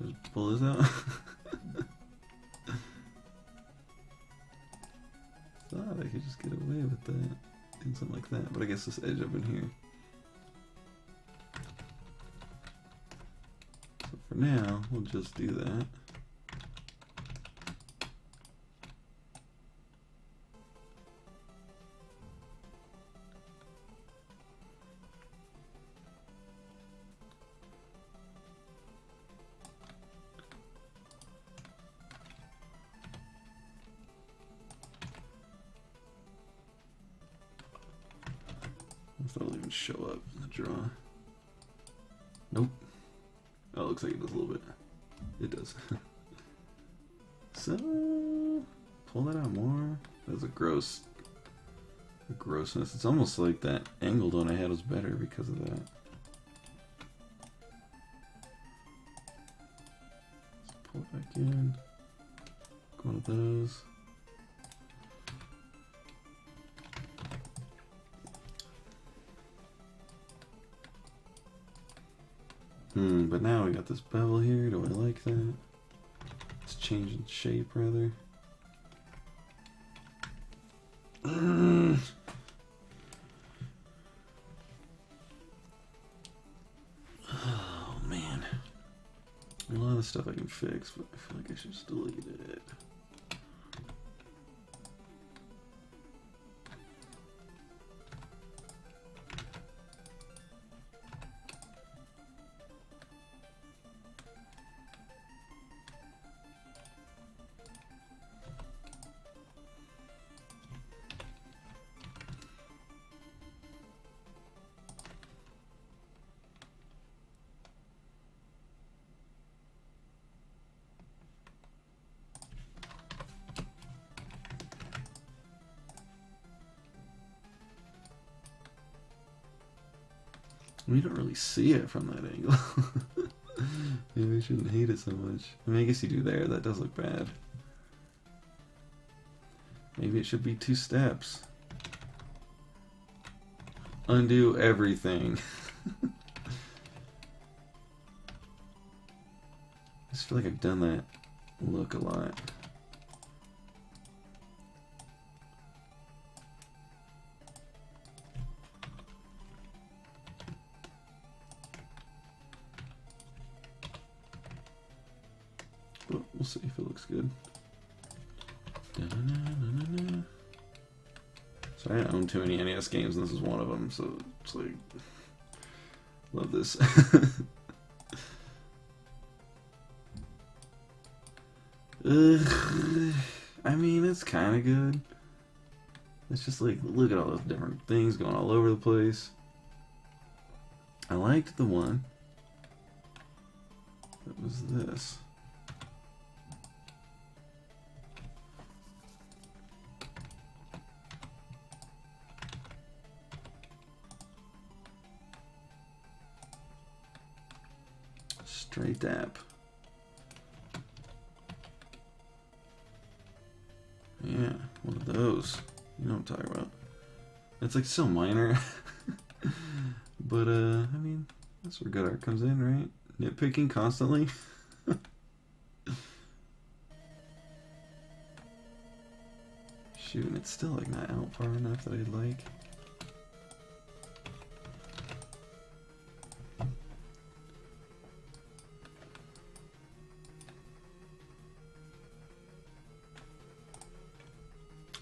Just pull this out. Thought I could just get away with that. Doing something like that, but I guess this edge up in here. So for now, we'll just do that. If that'll even show up in the draw. Nope. Oh, it looks like it does a little bit. It does. So, pull that out more. That's a grossness. It's almost like that angled one I had was better because of that. Let's pull it back in. One of those. But now we got this bevel here. Do I like that? It's changing shape, rather. Oh, man. A lot of stuff I can fix, but I feel like I should just delete it. We don't really see it from that angle. Maybe I shouldn't hate it so much. I mean, I guess you do there. That does look bad. Maybe it should be 2 steps. Undo everything. I just feel like I've done that look a lot. But we'll see if it looks good. So I don't own too many NES games, and this is one of them, so it's like, love this. I mean, it's kind of good. It's just like, look at all those different things going all over the place. I liked the one that was this. Straight dap. Yeah, one of those. You know what I'm talking about. It's like so minor. But I mean, that's where good art comes in, right? nitpicking constantly. Shoot, and it's still like not out far enough that I'd like.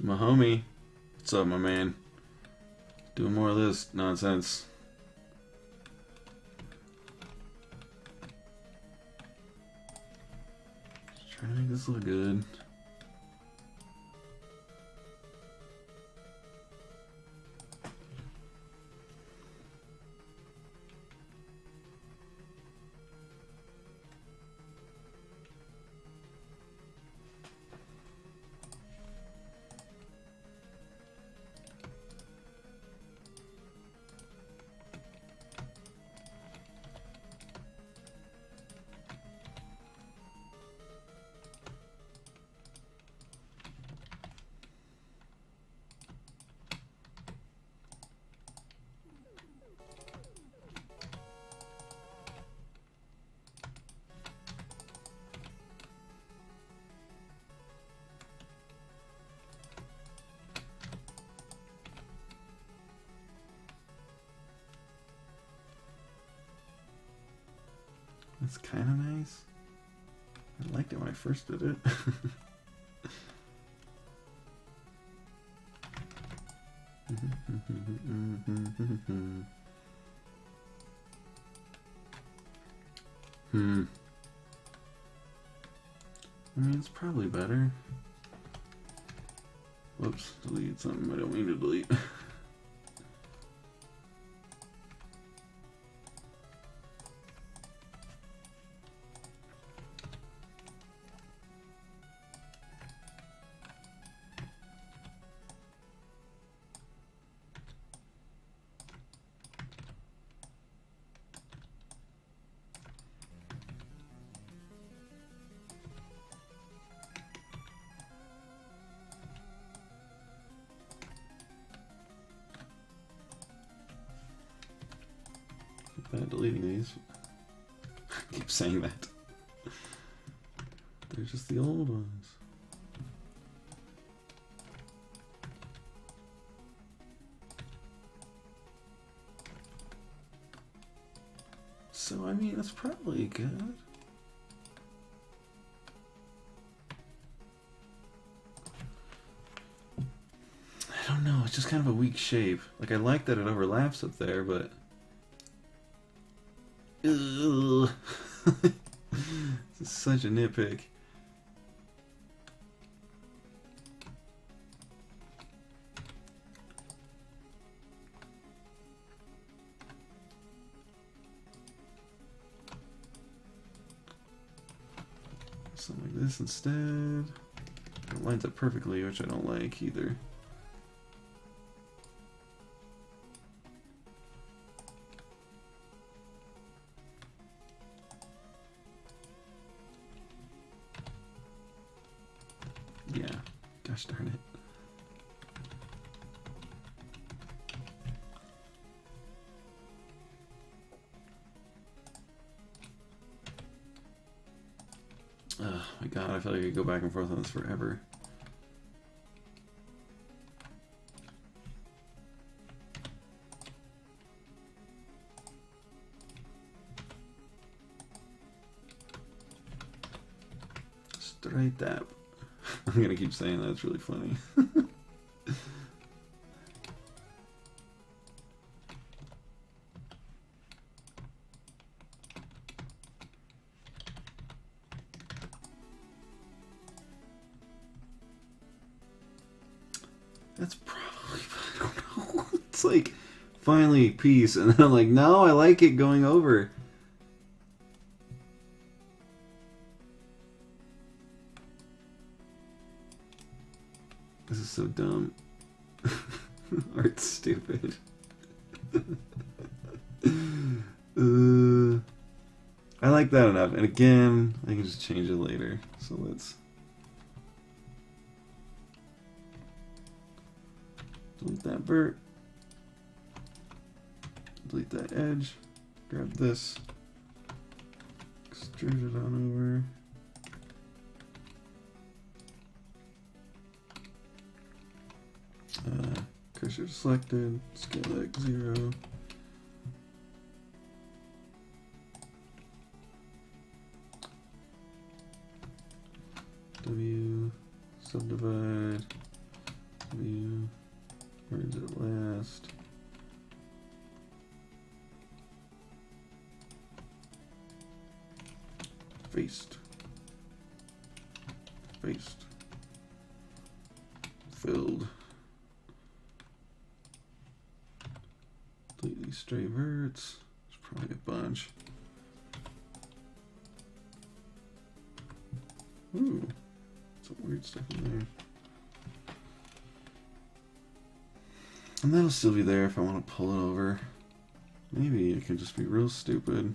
My homie, what's up, my man? Doing more of this nonsense. Just trying to make this look good. That's kind of nice. I liked it when I first did it. I mean, it's probably better. Whoops, deleted something I don't mean to delete. Deleting these. I keep saying that. They're just the old ones. So, I mean, that's probably good. I don't know, it's just kind of a weak shape. Like, I like that it overlaps up there, but... Ugh. This is such a nitpick. Something like this instead. It lines up perfectly, which I don't like either. Yeah, gosh darn it. Oh my god, I feel like I could go back and forth on this forever. Straight tap. I'm gonna keep saying that, it's really funny. That's probably, I don't know. It's like, finally, peace. And then I'm like, no, I like it going over. This is so dumb. Art's stupid. I like that enough. And again, I can just change it later. So let's delete that vert. Delete that edge. Grab this. Extrude it on over. Cursor selected, scale X 0. W, subdivide, W, where is it last? Faced. Faced. Filled. Delete these stray verts. There's probably a bunch. Ooh, some weird stuff in there. And that'll still be there if I want to pull it over. Maybe it can just be real stupid.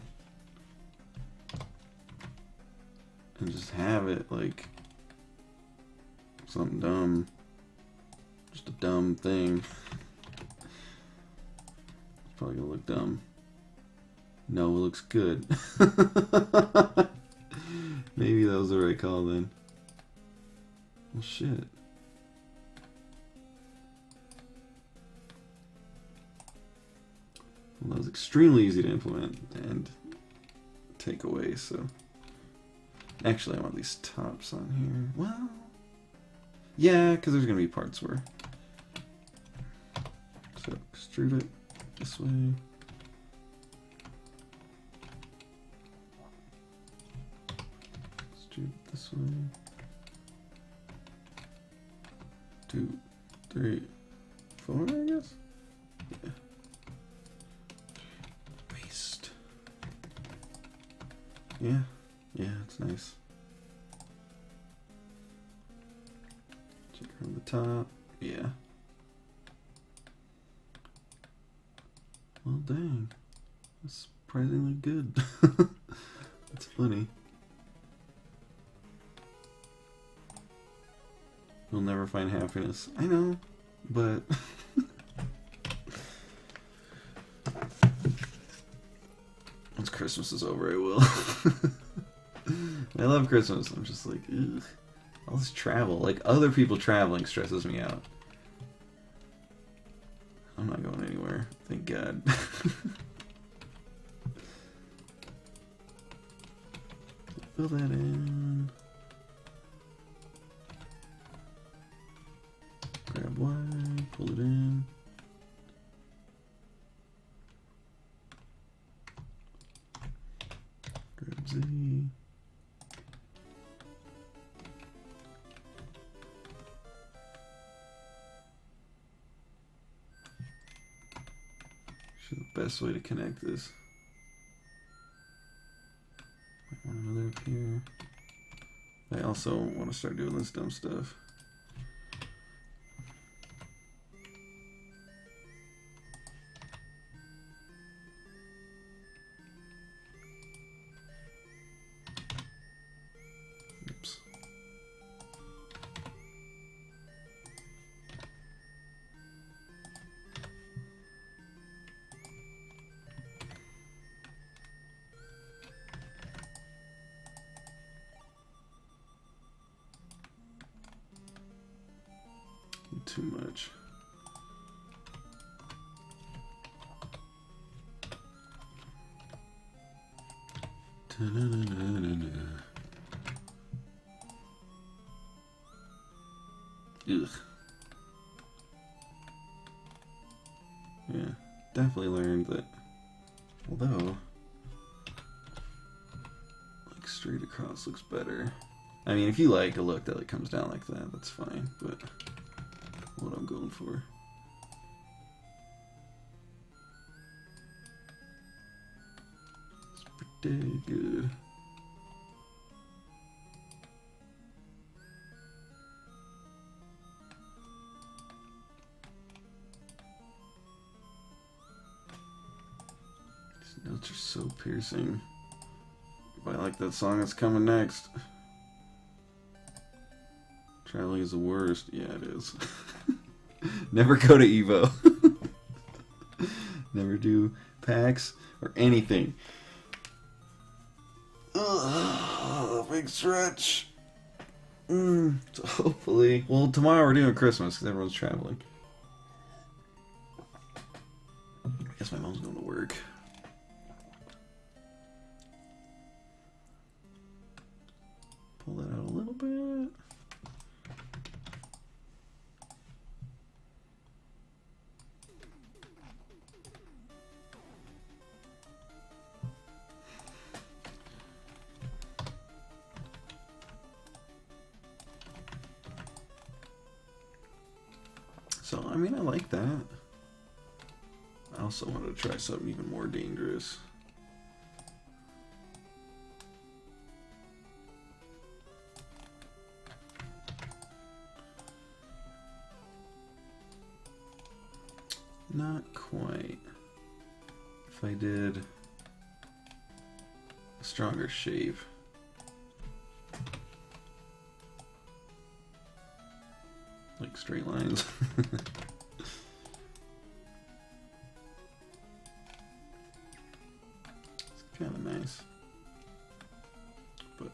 And just have it like something dumb. Just a dumb thing. It's probably gonna look dumb. No, it looks good. Maybe that was the right call then. Well, shit. Well, that was extremely easy to implement and take away, so. Actually, I want these tops on here. Well, yeah, because there's going to be parts where. So, extrude it this way. Extrude it this way. 2, 3, 4, I guess? Yeah. Paste. Yeah. Yeah, it's nice. Check from the top. Yeah. Well, dang. That's surprisingly good. That's funny. You'll never find happiness. I know, but... Once Christmas is over, I will. I love Christmas. I'm just like, ugh. All this travel. Like, other people traveling stresses me out. I'm not going anywhere. Thank God. Fill that in. Grab Y, pull it in. Grab Z. The best way to connect this. Might want another up here. I also want to start doing this dumb stuff. Oops. Too much. Ugh. Yeah, definitely learned that although like straight across looks better. I mean, if you like a look that like comes down like that, that's fine, but what I'm going for. It's pretty good. These notes are so piercing. If I like that song that's coming next. Traveling is the worst. Yeah, it is. Never go to Evo. Never do PAX or anything. Ugh, big stretch. So hopefully, well, tomorrow we're doing Christmas because everyone's traveling. I guess my mom's going to work. Pull that out a little bit. So, I mean, I like that. I also wanted to try something even more dangerous. Not quite. If I did a stronger shape. Like straight lines. It's kind of nice. But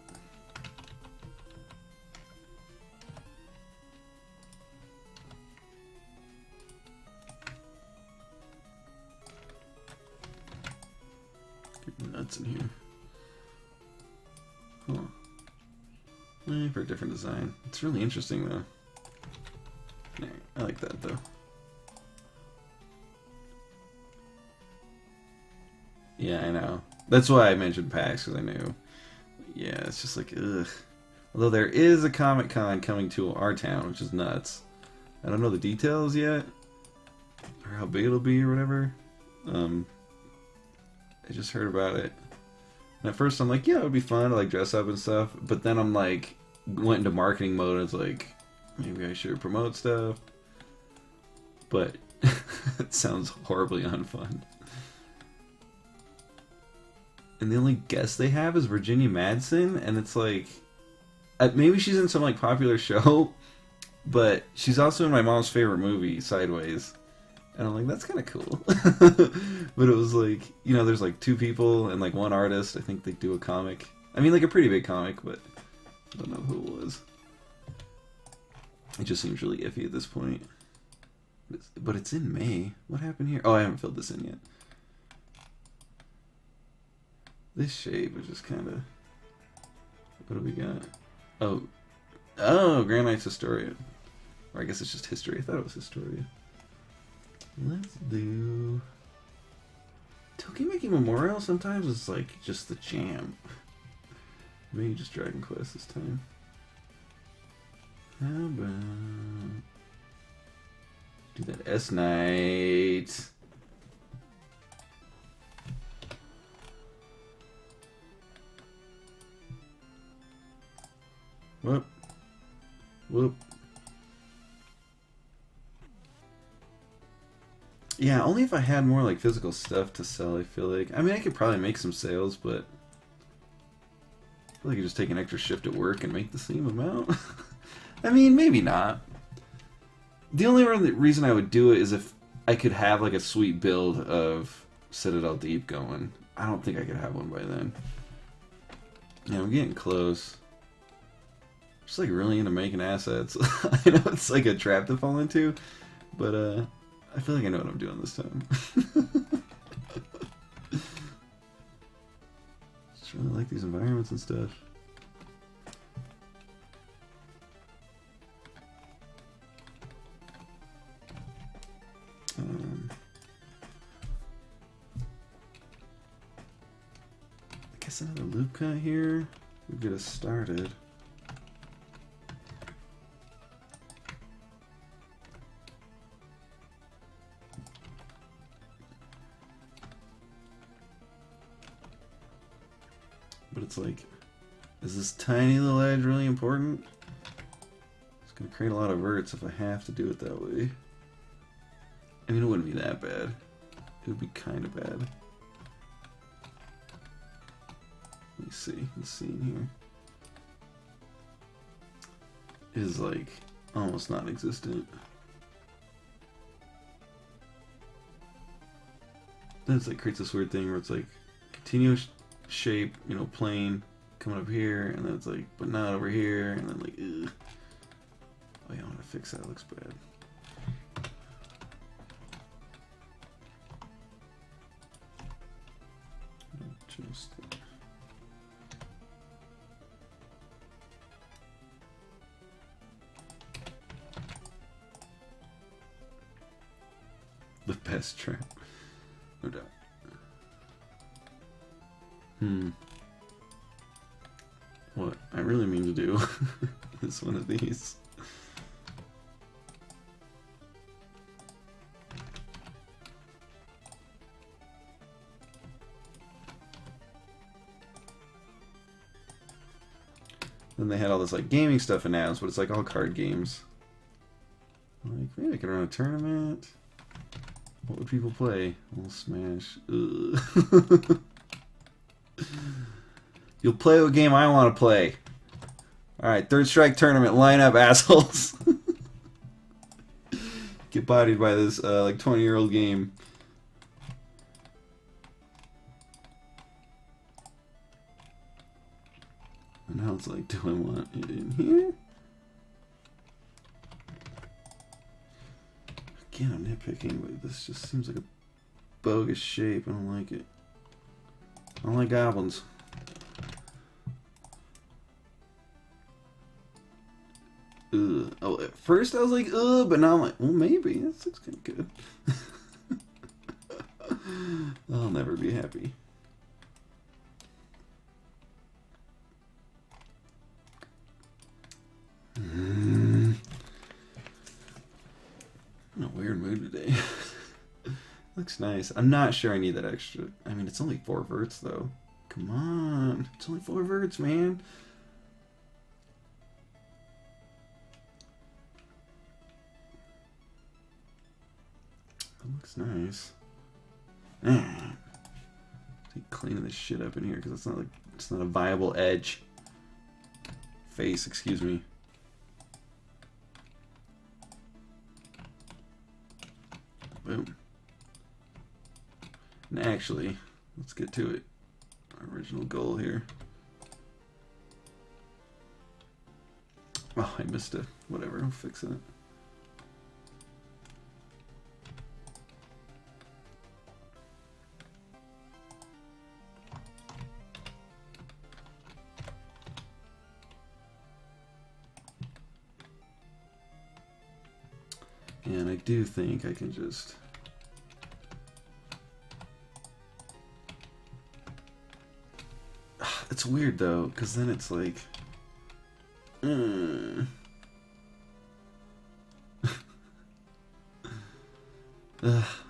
get nuts in here. Huh. For a different design. It's really interesting though. I like that though. Yeah, I know. That's why I mentioned PAX, because I knew. Yeah, it's just like, ugh. Although there is a Comic-Con coming to our town, which is nuts. I don't know the details yet, or how big it'll be, or whatever. I just heard about it. And at first I'm like, yeah, it would be fun to like dress up and stuff. But then I'm like, went into marketing mode and it's like, maybe I should promote stuff. But it sounds horribly unfun. And the only guest they have is Virginia Madsen, and it's like, maybe she's in some like popular show, but she's also in my mom's favorite movie, Sideways. And I'm like, that's kind of cool. But it was like, you know, there's like two people and like one artist. I think they do a comic. I mean, like a pretty big comic, but I don't know who it was. It just seems really iffy at this point. But it's in May. What happened here? Oh, I haven't filled this in yet. This shape is just kind of... What do we got? Oh, Grand Knight's Historia. Or I guess it's just history. I thought it was Historia. Let's do... Tokimeki Memorial sometimes is like just the jam. Maybe just Dragon Quest this time. How about... Do that S-Night. Whoop. Whoop. Yeah, only if I had more like physical stuff to sell, I feel like. I mean, I could probably make some sales, but I feel like I could just take an extra shift at work and make the same amount. I mean, maybe not. The only reason I would do it is if I could have like a sweet build of Citadel Deep going. I don't think I could have one by then. Yeah, I'm getting close. Just like really into making assets. I know it's like a trap to fall into, but I feel like I know what I'm doing this time. Just really like these environments and stuff. I guess another loop cut here would get us started. But it's like, is this tiny little edge really important? It's going to create a lot of verts if I have to do it that way. I mean, it wouldn't be that bad. It would be kind of bad. Let me see. The scene here is like almost non-existent. Then it's like creates this weird thing where it's like continuous shape, you know, plane, coming up here, and then it's like, but not over here, and then like, ugh. Oh yeah, I want to fix that. It looks bad. Just the best trap, no doubt. What I really mean to do is one of these. Then they had all this like gaming stuff announced, but it's like all card games. Like, maybe I could run a tournament. What would people play? Well, Smash. Ugh. You'll play a game I want to play. Alright, Third Strike tournament. Line up, assholes. Get bodied by this like 20-year-old game. And now it's like, do I want it in here? Again, I'm nitpicking, but this just seems like a bogus shape. I don't like it. I don't like goblins. Ugh. Oh, at first I was like, ugh, but now I'm like, well, maybe. This looks kind of good. I'll never be happy. I'm in a weird mood today. Looks nice. I'm not sure I need that extra. I mean, it's only 4 verts, though. Come on. It's only 4 verts, man. That looks nice. Take cleaning this shit up in here because it's not a viable edge. Face, excuse me. Boom. And actually, let's get to it. Our original goal here. Oh, I missed it. Whatever, I'll fix it. And I do think I can just... It's weird though, because then it's like...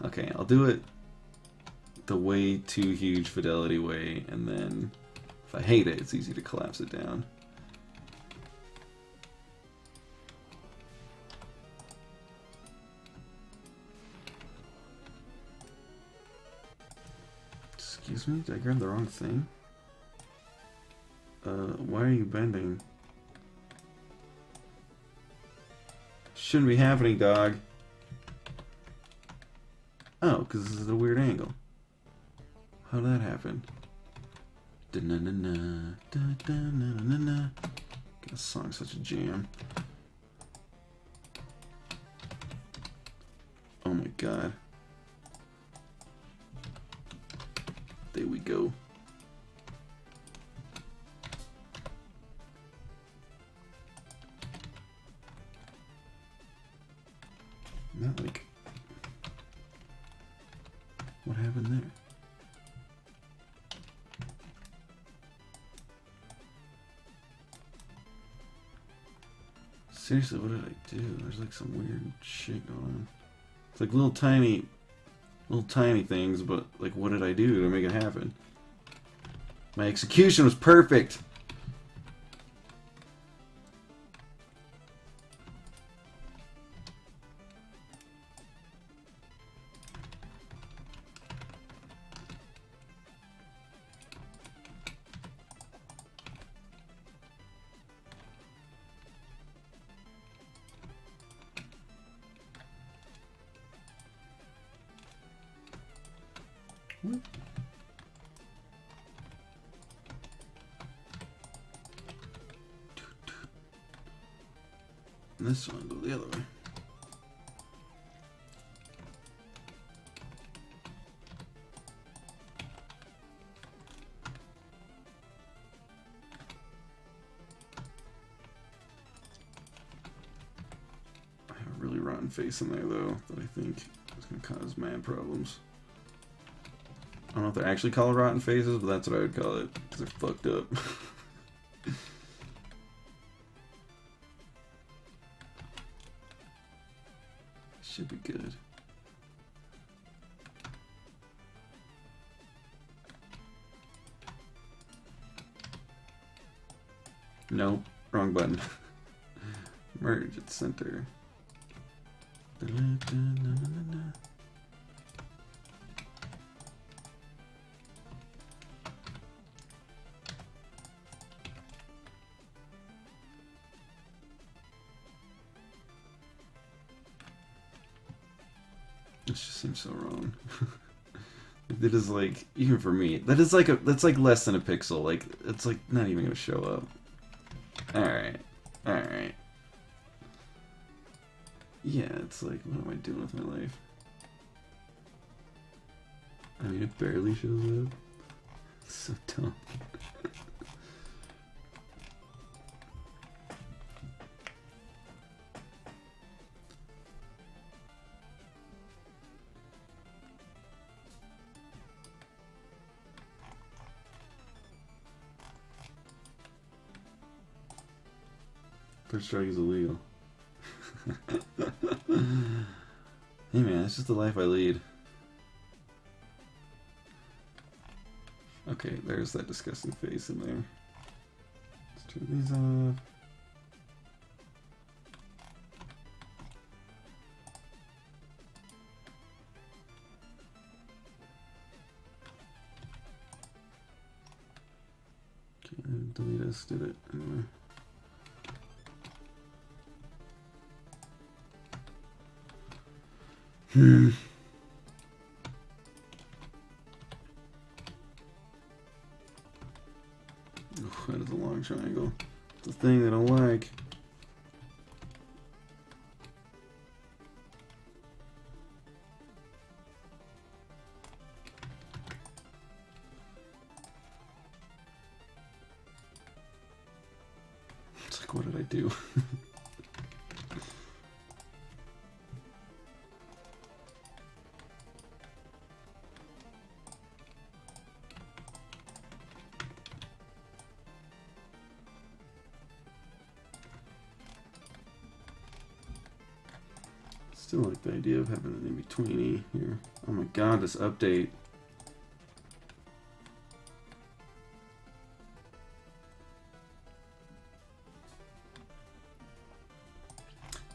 Okay, I'll do it the way too huge fidelity way, and then if I hate it, it's easy to collapse it down. Excuse me, did I grab the wrong thing? Why are you bending? Shouldn't be happening, dog. Oh, because this is a weird angle. How'd that happen? Da-na-na-na, da-da-na-na-na. This song's such a jam. Oh my god. There we go. Not like... What happened there? Seriously, what did I do? There's like some weird shit going on. It's like little tiny things, but like what did I do to make it happen? My execution was perfect! And this one go the other way. I have a really rotten face in there though that I think is going to cause mad problems. I don't know if they're actually called rotten faces, but that's what I would call it because they're fucked up. Should be good. Nope, wrong button. Merge at center. This just seems so wrong. It is like, even for me, that's like less than a pixel. Like it's like not even gonna show up. Alright. Alright. Yeah, it's like, what am I doing with my life? I mean, it barely shows up. It's so dumb. Third strike is illegal. Hey man, it's just the life I lead. Okay, there's that disgusting face in there. Let's turn these off. Okay, delete us, did it. Anyway. Oh, that is a long triangle. It's the thing that I don't like. It's like, what did I do? Still like the idea of having an in-betweeny here. Oh my god, this update.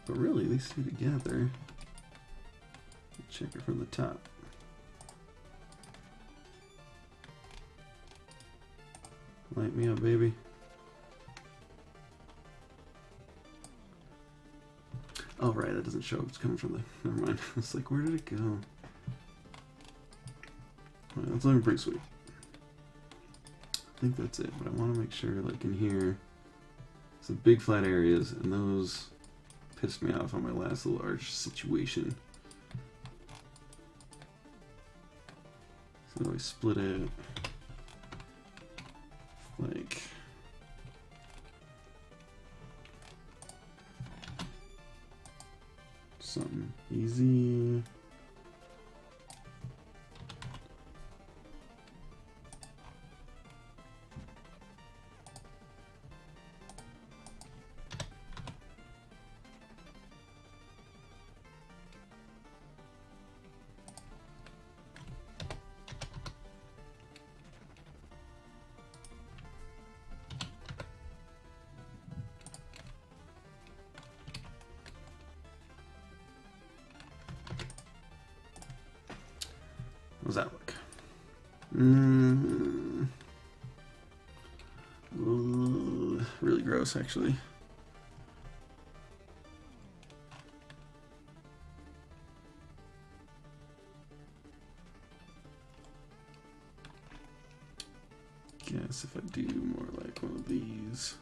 But really, these two together. Check it from the top. Light me up, baby. Oh, right, that doesn't show. It's coming from the... Never mind. It's like, where did it go? Alright, that's looking pretty sweet. I think that's it, but I want to make sure, like, in here, some big flat areas, and those pissed me off on my last little arch situation. So I split it, like... something easy. How does that look? Really gross, actually. Guess if I do more like one of these.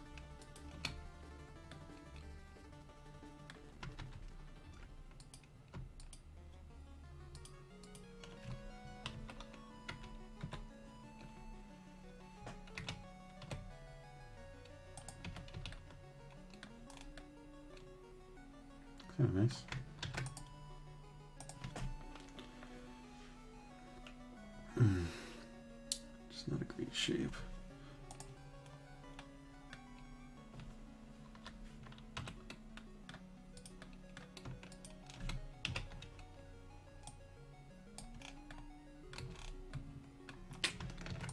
Kind of nice. Just not a great shape.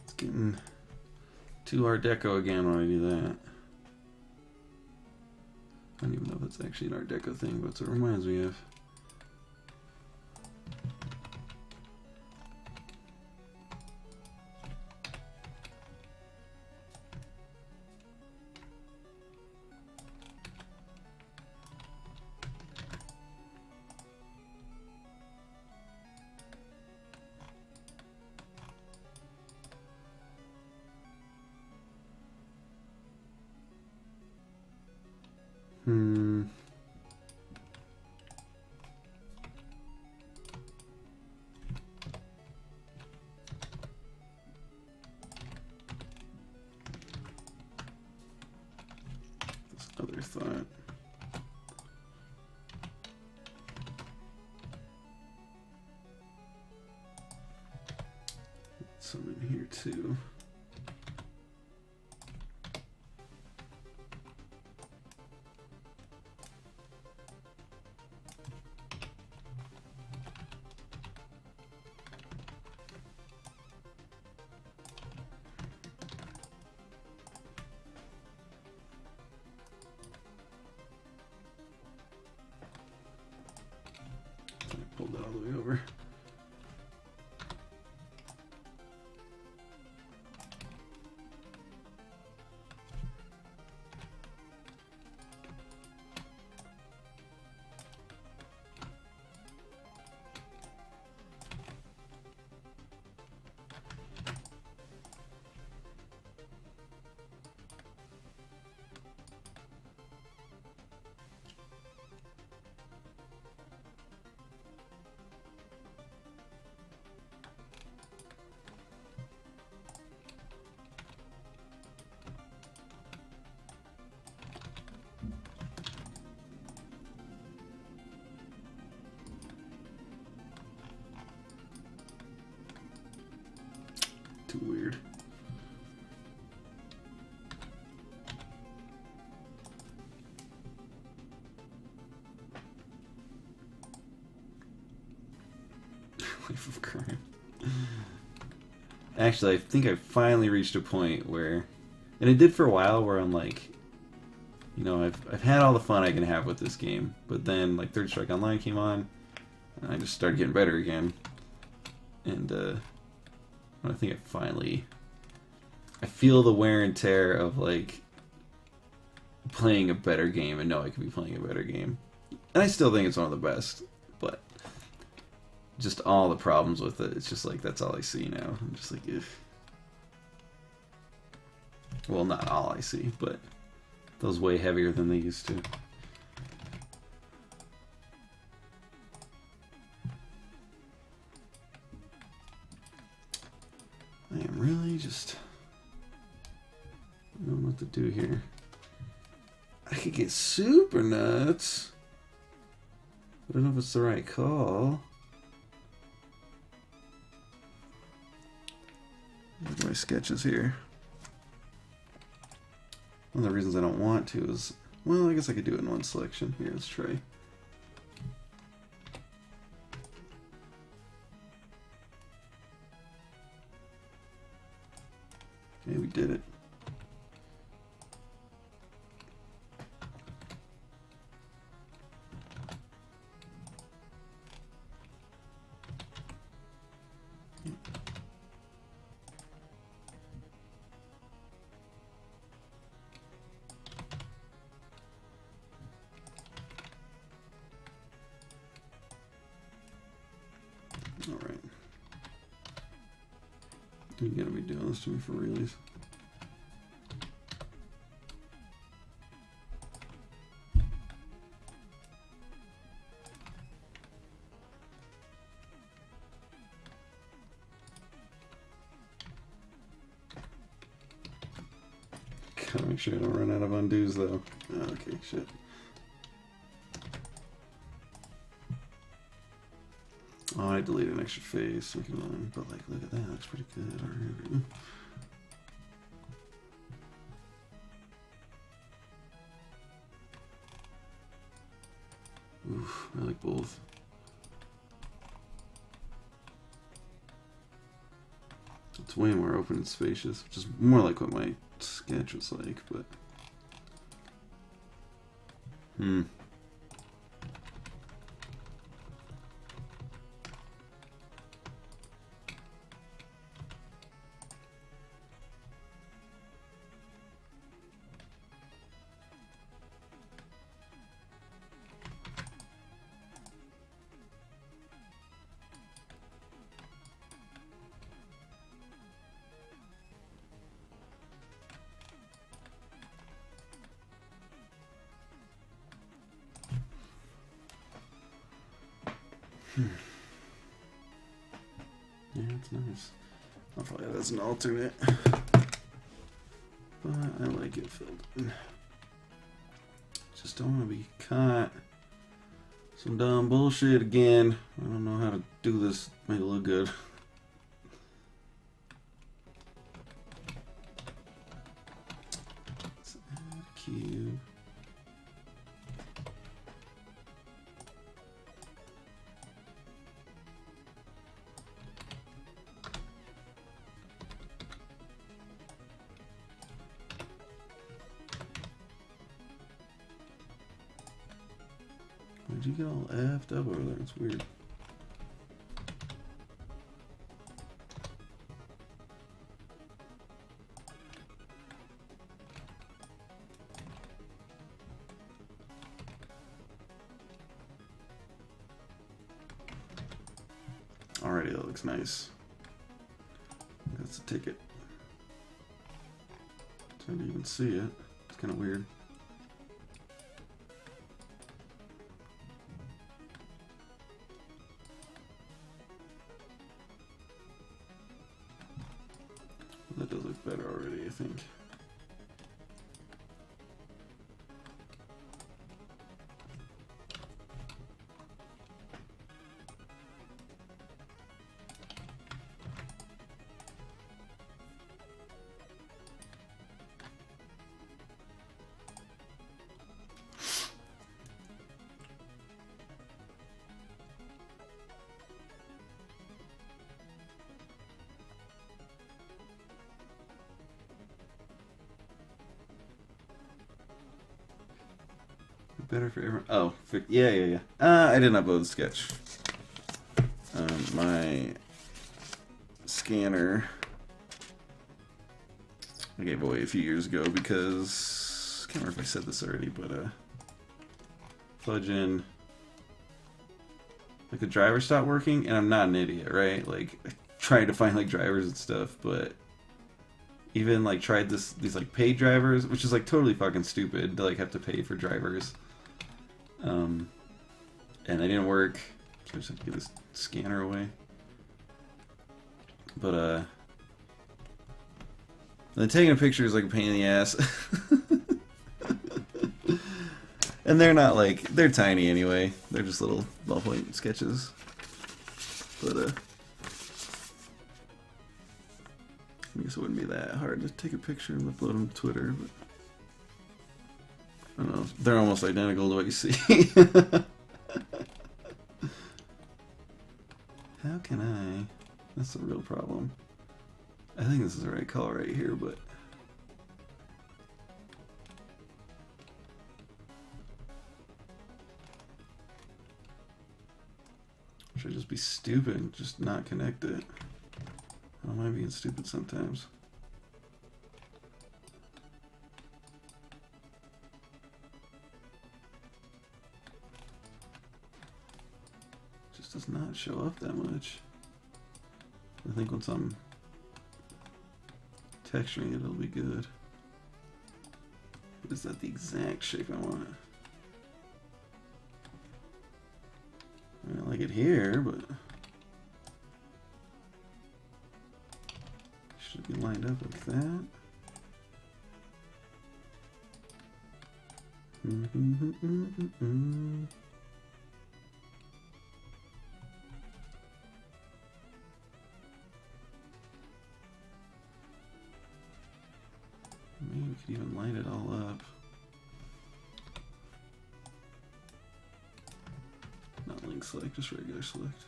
It's getting too Art Deco again when I do that. I don't even know if that's actually an Art Deco thing, but it's what it reminds me of. This other thought. Some in here too. Pull that all the way over. Too weird. Life of crime. Actually, I think I finally reached a point where, and it did for a while, where I'm like, you know, I've had all the fun I can have with this game, but then like Third Strike Online came on, and I just started getting better again, and I think I feel the wear and tear of like playing a better game and know I could be playing a better game. And I still think it's one of the best, but just all the problems with it, it's just like that's all I see now. I'm just like, ugh. Well, not all I see, but those way heavier than they used to. I am really just, I don't know what to do here. I could get super nuts. I don't know if it's the right call. Look at my sketches here. One of the reasons I don't want to is, well, I guess I could do it in one selection. Here, let's try. Okay, we did it. All right. You gotta be doing this to me for realies. Gotta make sure I don't run out of undos though. Okay, shit. Oh, I deleted an extra face. But like, look at that. That's pretty good. Alright. Oof, I like both. It's way more open and spacious, which is more like what my sketch was like, but... Yeah, it's nice. I'll probably have that as an alternate. But I like it filled in. Just don't want to be caught. Some dumb bullshit again. I don't know how to do this, make it look good. Let's add a cube. Why'd you get all effed up over there? It's weird. Alrighty, that looks nice. That's a ticket. It's hard to even see it. It's kind of weird. That does look better already, I think. Better for everyone. Oh, yeah. I didn't upload the sketch. My scanner I gave away a few years ago because I can't remember if I said this already, but fudging like the driver stopped working, and I'm not an idiot, right? Like I tried to find like drivers and stuff, but even like tried these like paid drivers, which is like totally fucking stupid to like have to pay for drivers. And they didn't work, so I just have to get this scanner away. But then taking a picture is like a pain in the ass. And they're not like, they're tiny anyway. They're just little ballpoint sketches. But I guess it wouldn't be that hard to take a picture and upload them to Twitter, but I don't know, they're almost identical to what you see. How can I? That's the real problem. I think this is the right color right here, but should I just be stupid and just not connect it? I might being stupid sometimes. Just does not show up that much. I think once I'm texturing it, it'll be good. Is that the exact shape I want? I don't like it here, but should be lined up like that. using select, just regular select.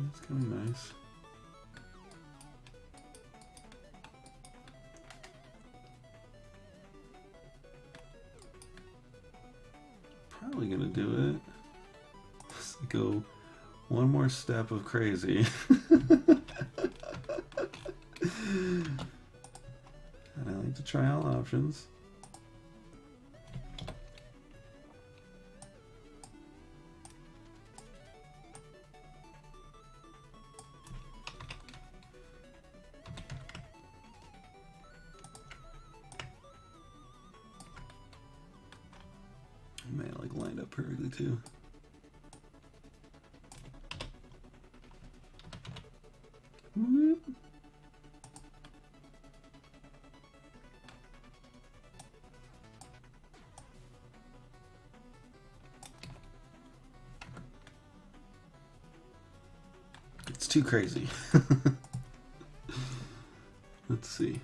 It's kind of nice. Probably gonna do it. Let's go one more step of crazy. And I like to try all options. Man, like lined up perfectly too. Whoop. It's too crazy. Let's see.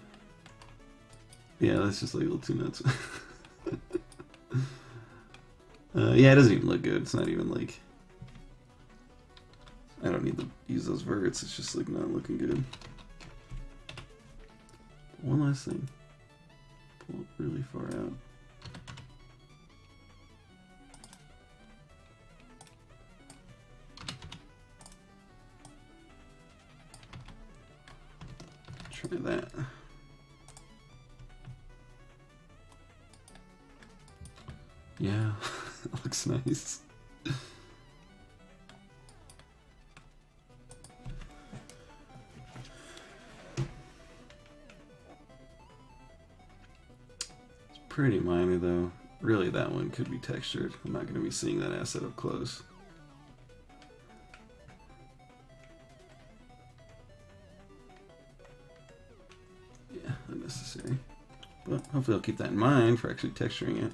Yeah, that's just like a little too nuts. Yeah, it doesn't even look good. It's not even like... I don't need to use those verts. It's just like not looking good. One last thing. Pull it really far out. Try that. Yeah, it looks nice. It's pretty minor though. Really, that one could be textured. I'm not going to be seeing that asset up close. Yeah, unnecessary. But hopefully I'll keep that in mind for actually texturing it.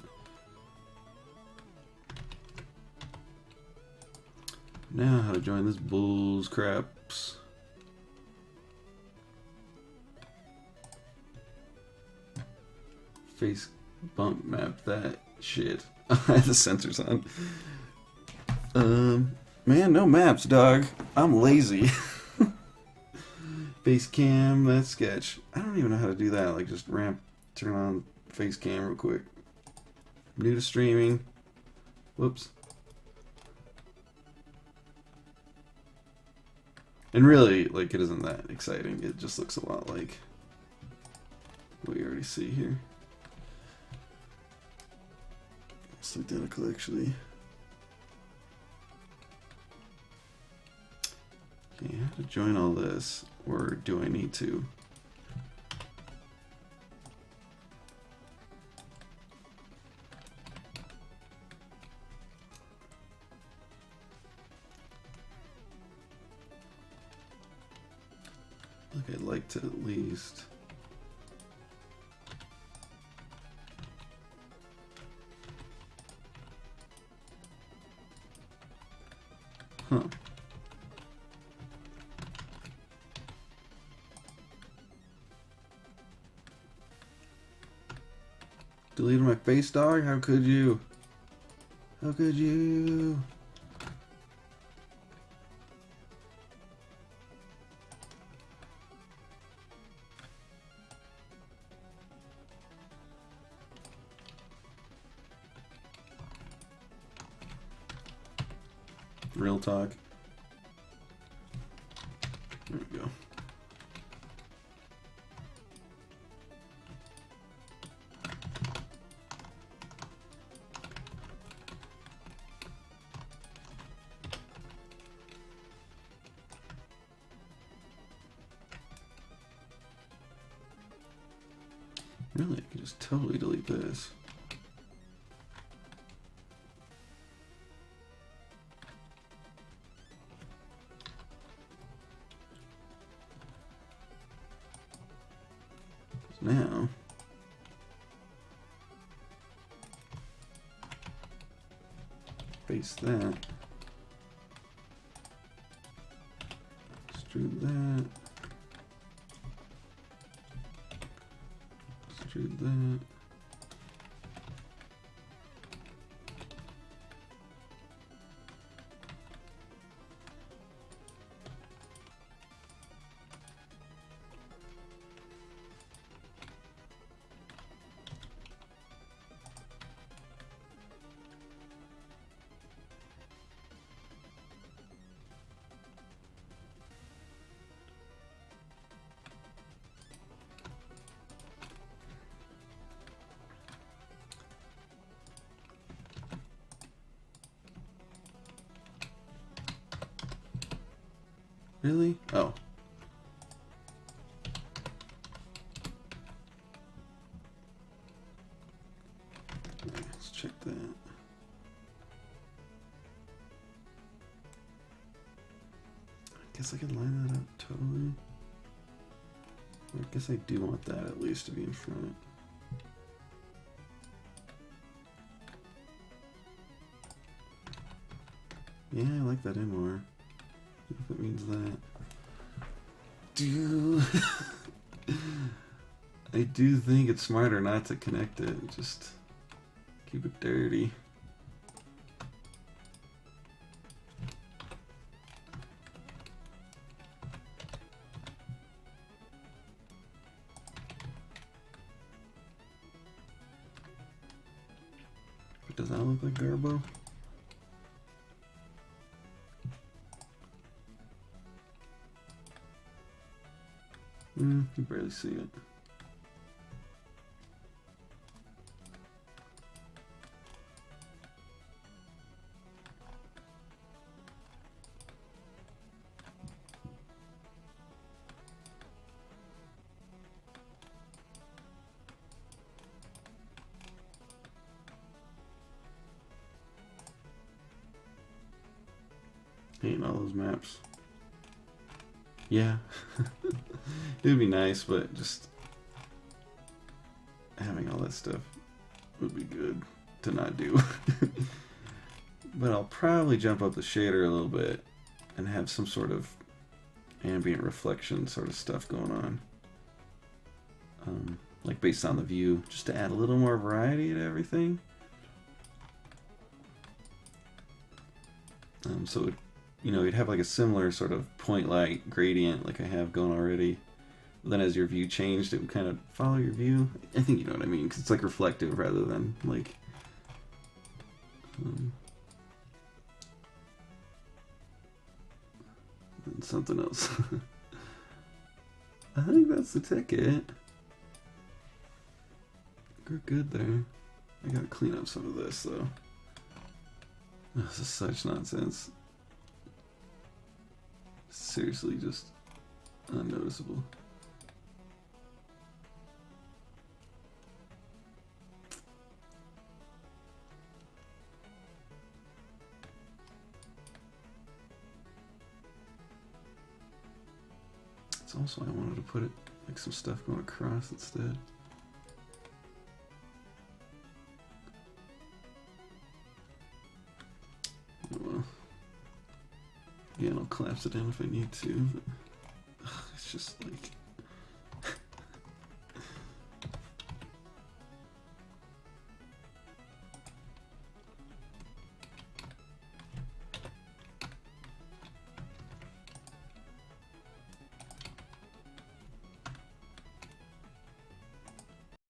Now how to join this bull's craps. Face bump map that shit. I have the sensors on. Man, no maps, dog. I'm lazy. Face cam, that sketch. I don't even know how to do that. Like just turn on face cam real quick. New to streaming. Whoops. And really, like, it isn't that exciting. It just looks a lot like what you already see here. It's identical, actually. Okay, how to join all this, or do I need to? I'd like to at least... Huh. Deleted my face, dog? How could you? How could you? Real talk. There we go. Really, I can just totally delete this. Now, paste that. Extrude that. Extrude that. Really? Oh. Let's check that. I guess I can line that up totally. I guess I do want that at least to be in front. Yeah, I like that in more. If it means that. I do think it's smarter not to connect it. Just keep it dirty. But does that look like Garbo? You barely see it. Hating all those maps. Yeah. It would be nice, but just having all that stuff would be good to not do. But I'll probably jump up the shader a little bit and have some sort of ambient reflection sort of stuff going on. Like based on the view, just to add a little more variety to everything. So it, you'd have like a similar sort of point light gradient like I have going already. But then as your view changed, it would kind of follow your view. I think you know what I mean, because it's like reflective rather than like something else. I think that's the ticket. We're good there. I gotta clean up some of this though. This is such nonsense. Seriously, just unnoticeable. It's also I wanted to put it like some stuff going across instead. Oh well. Yeah, I'll collapse it in if I need to, but it's just like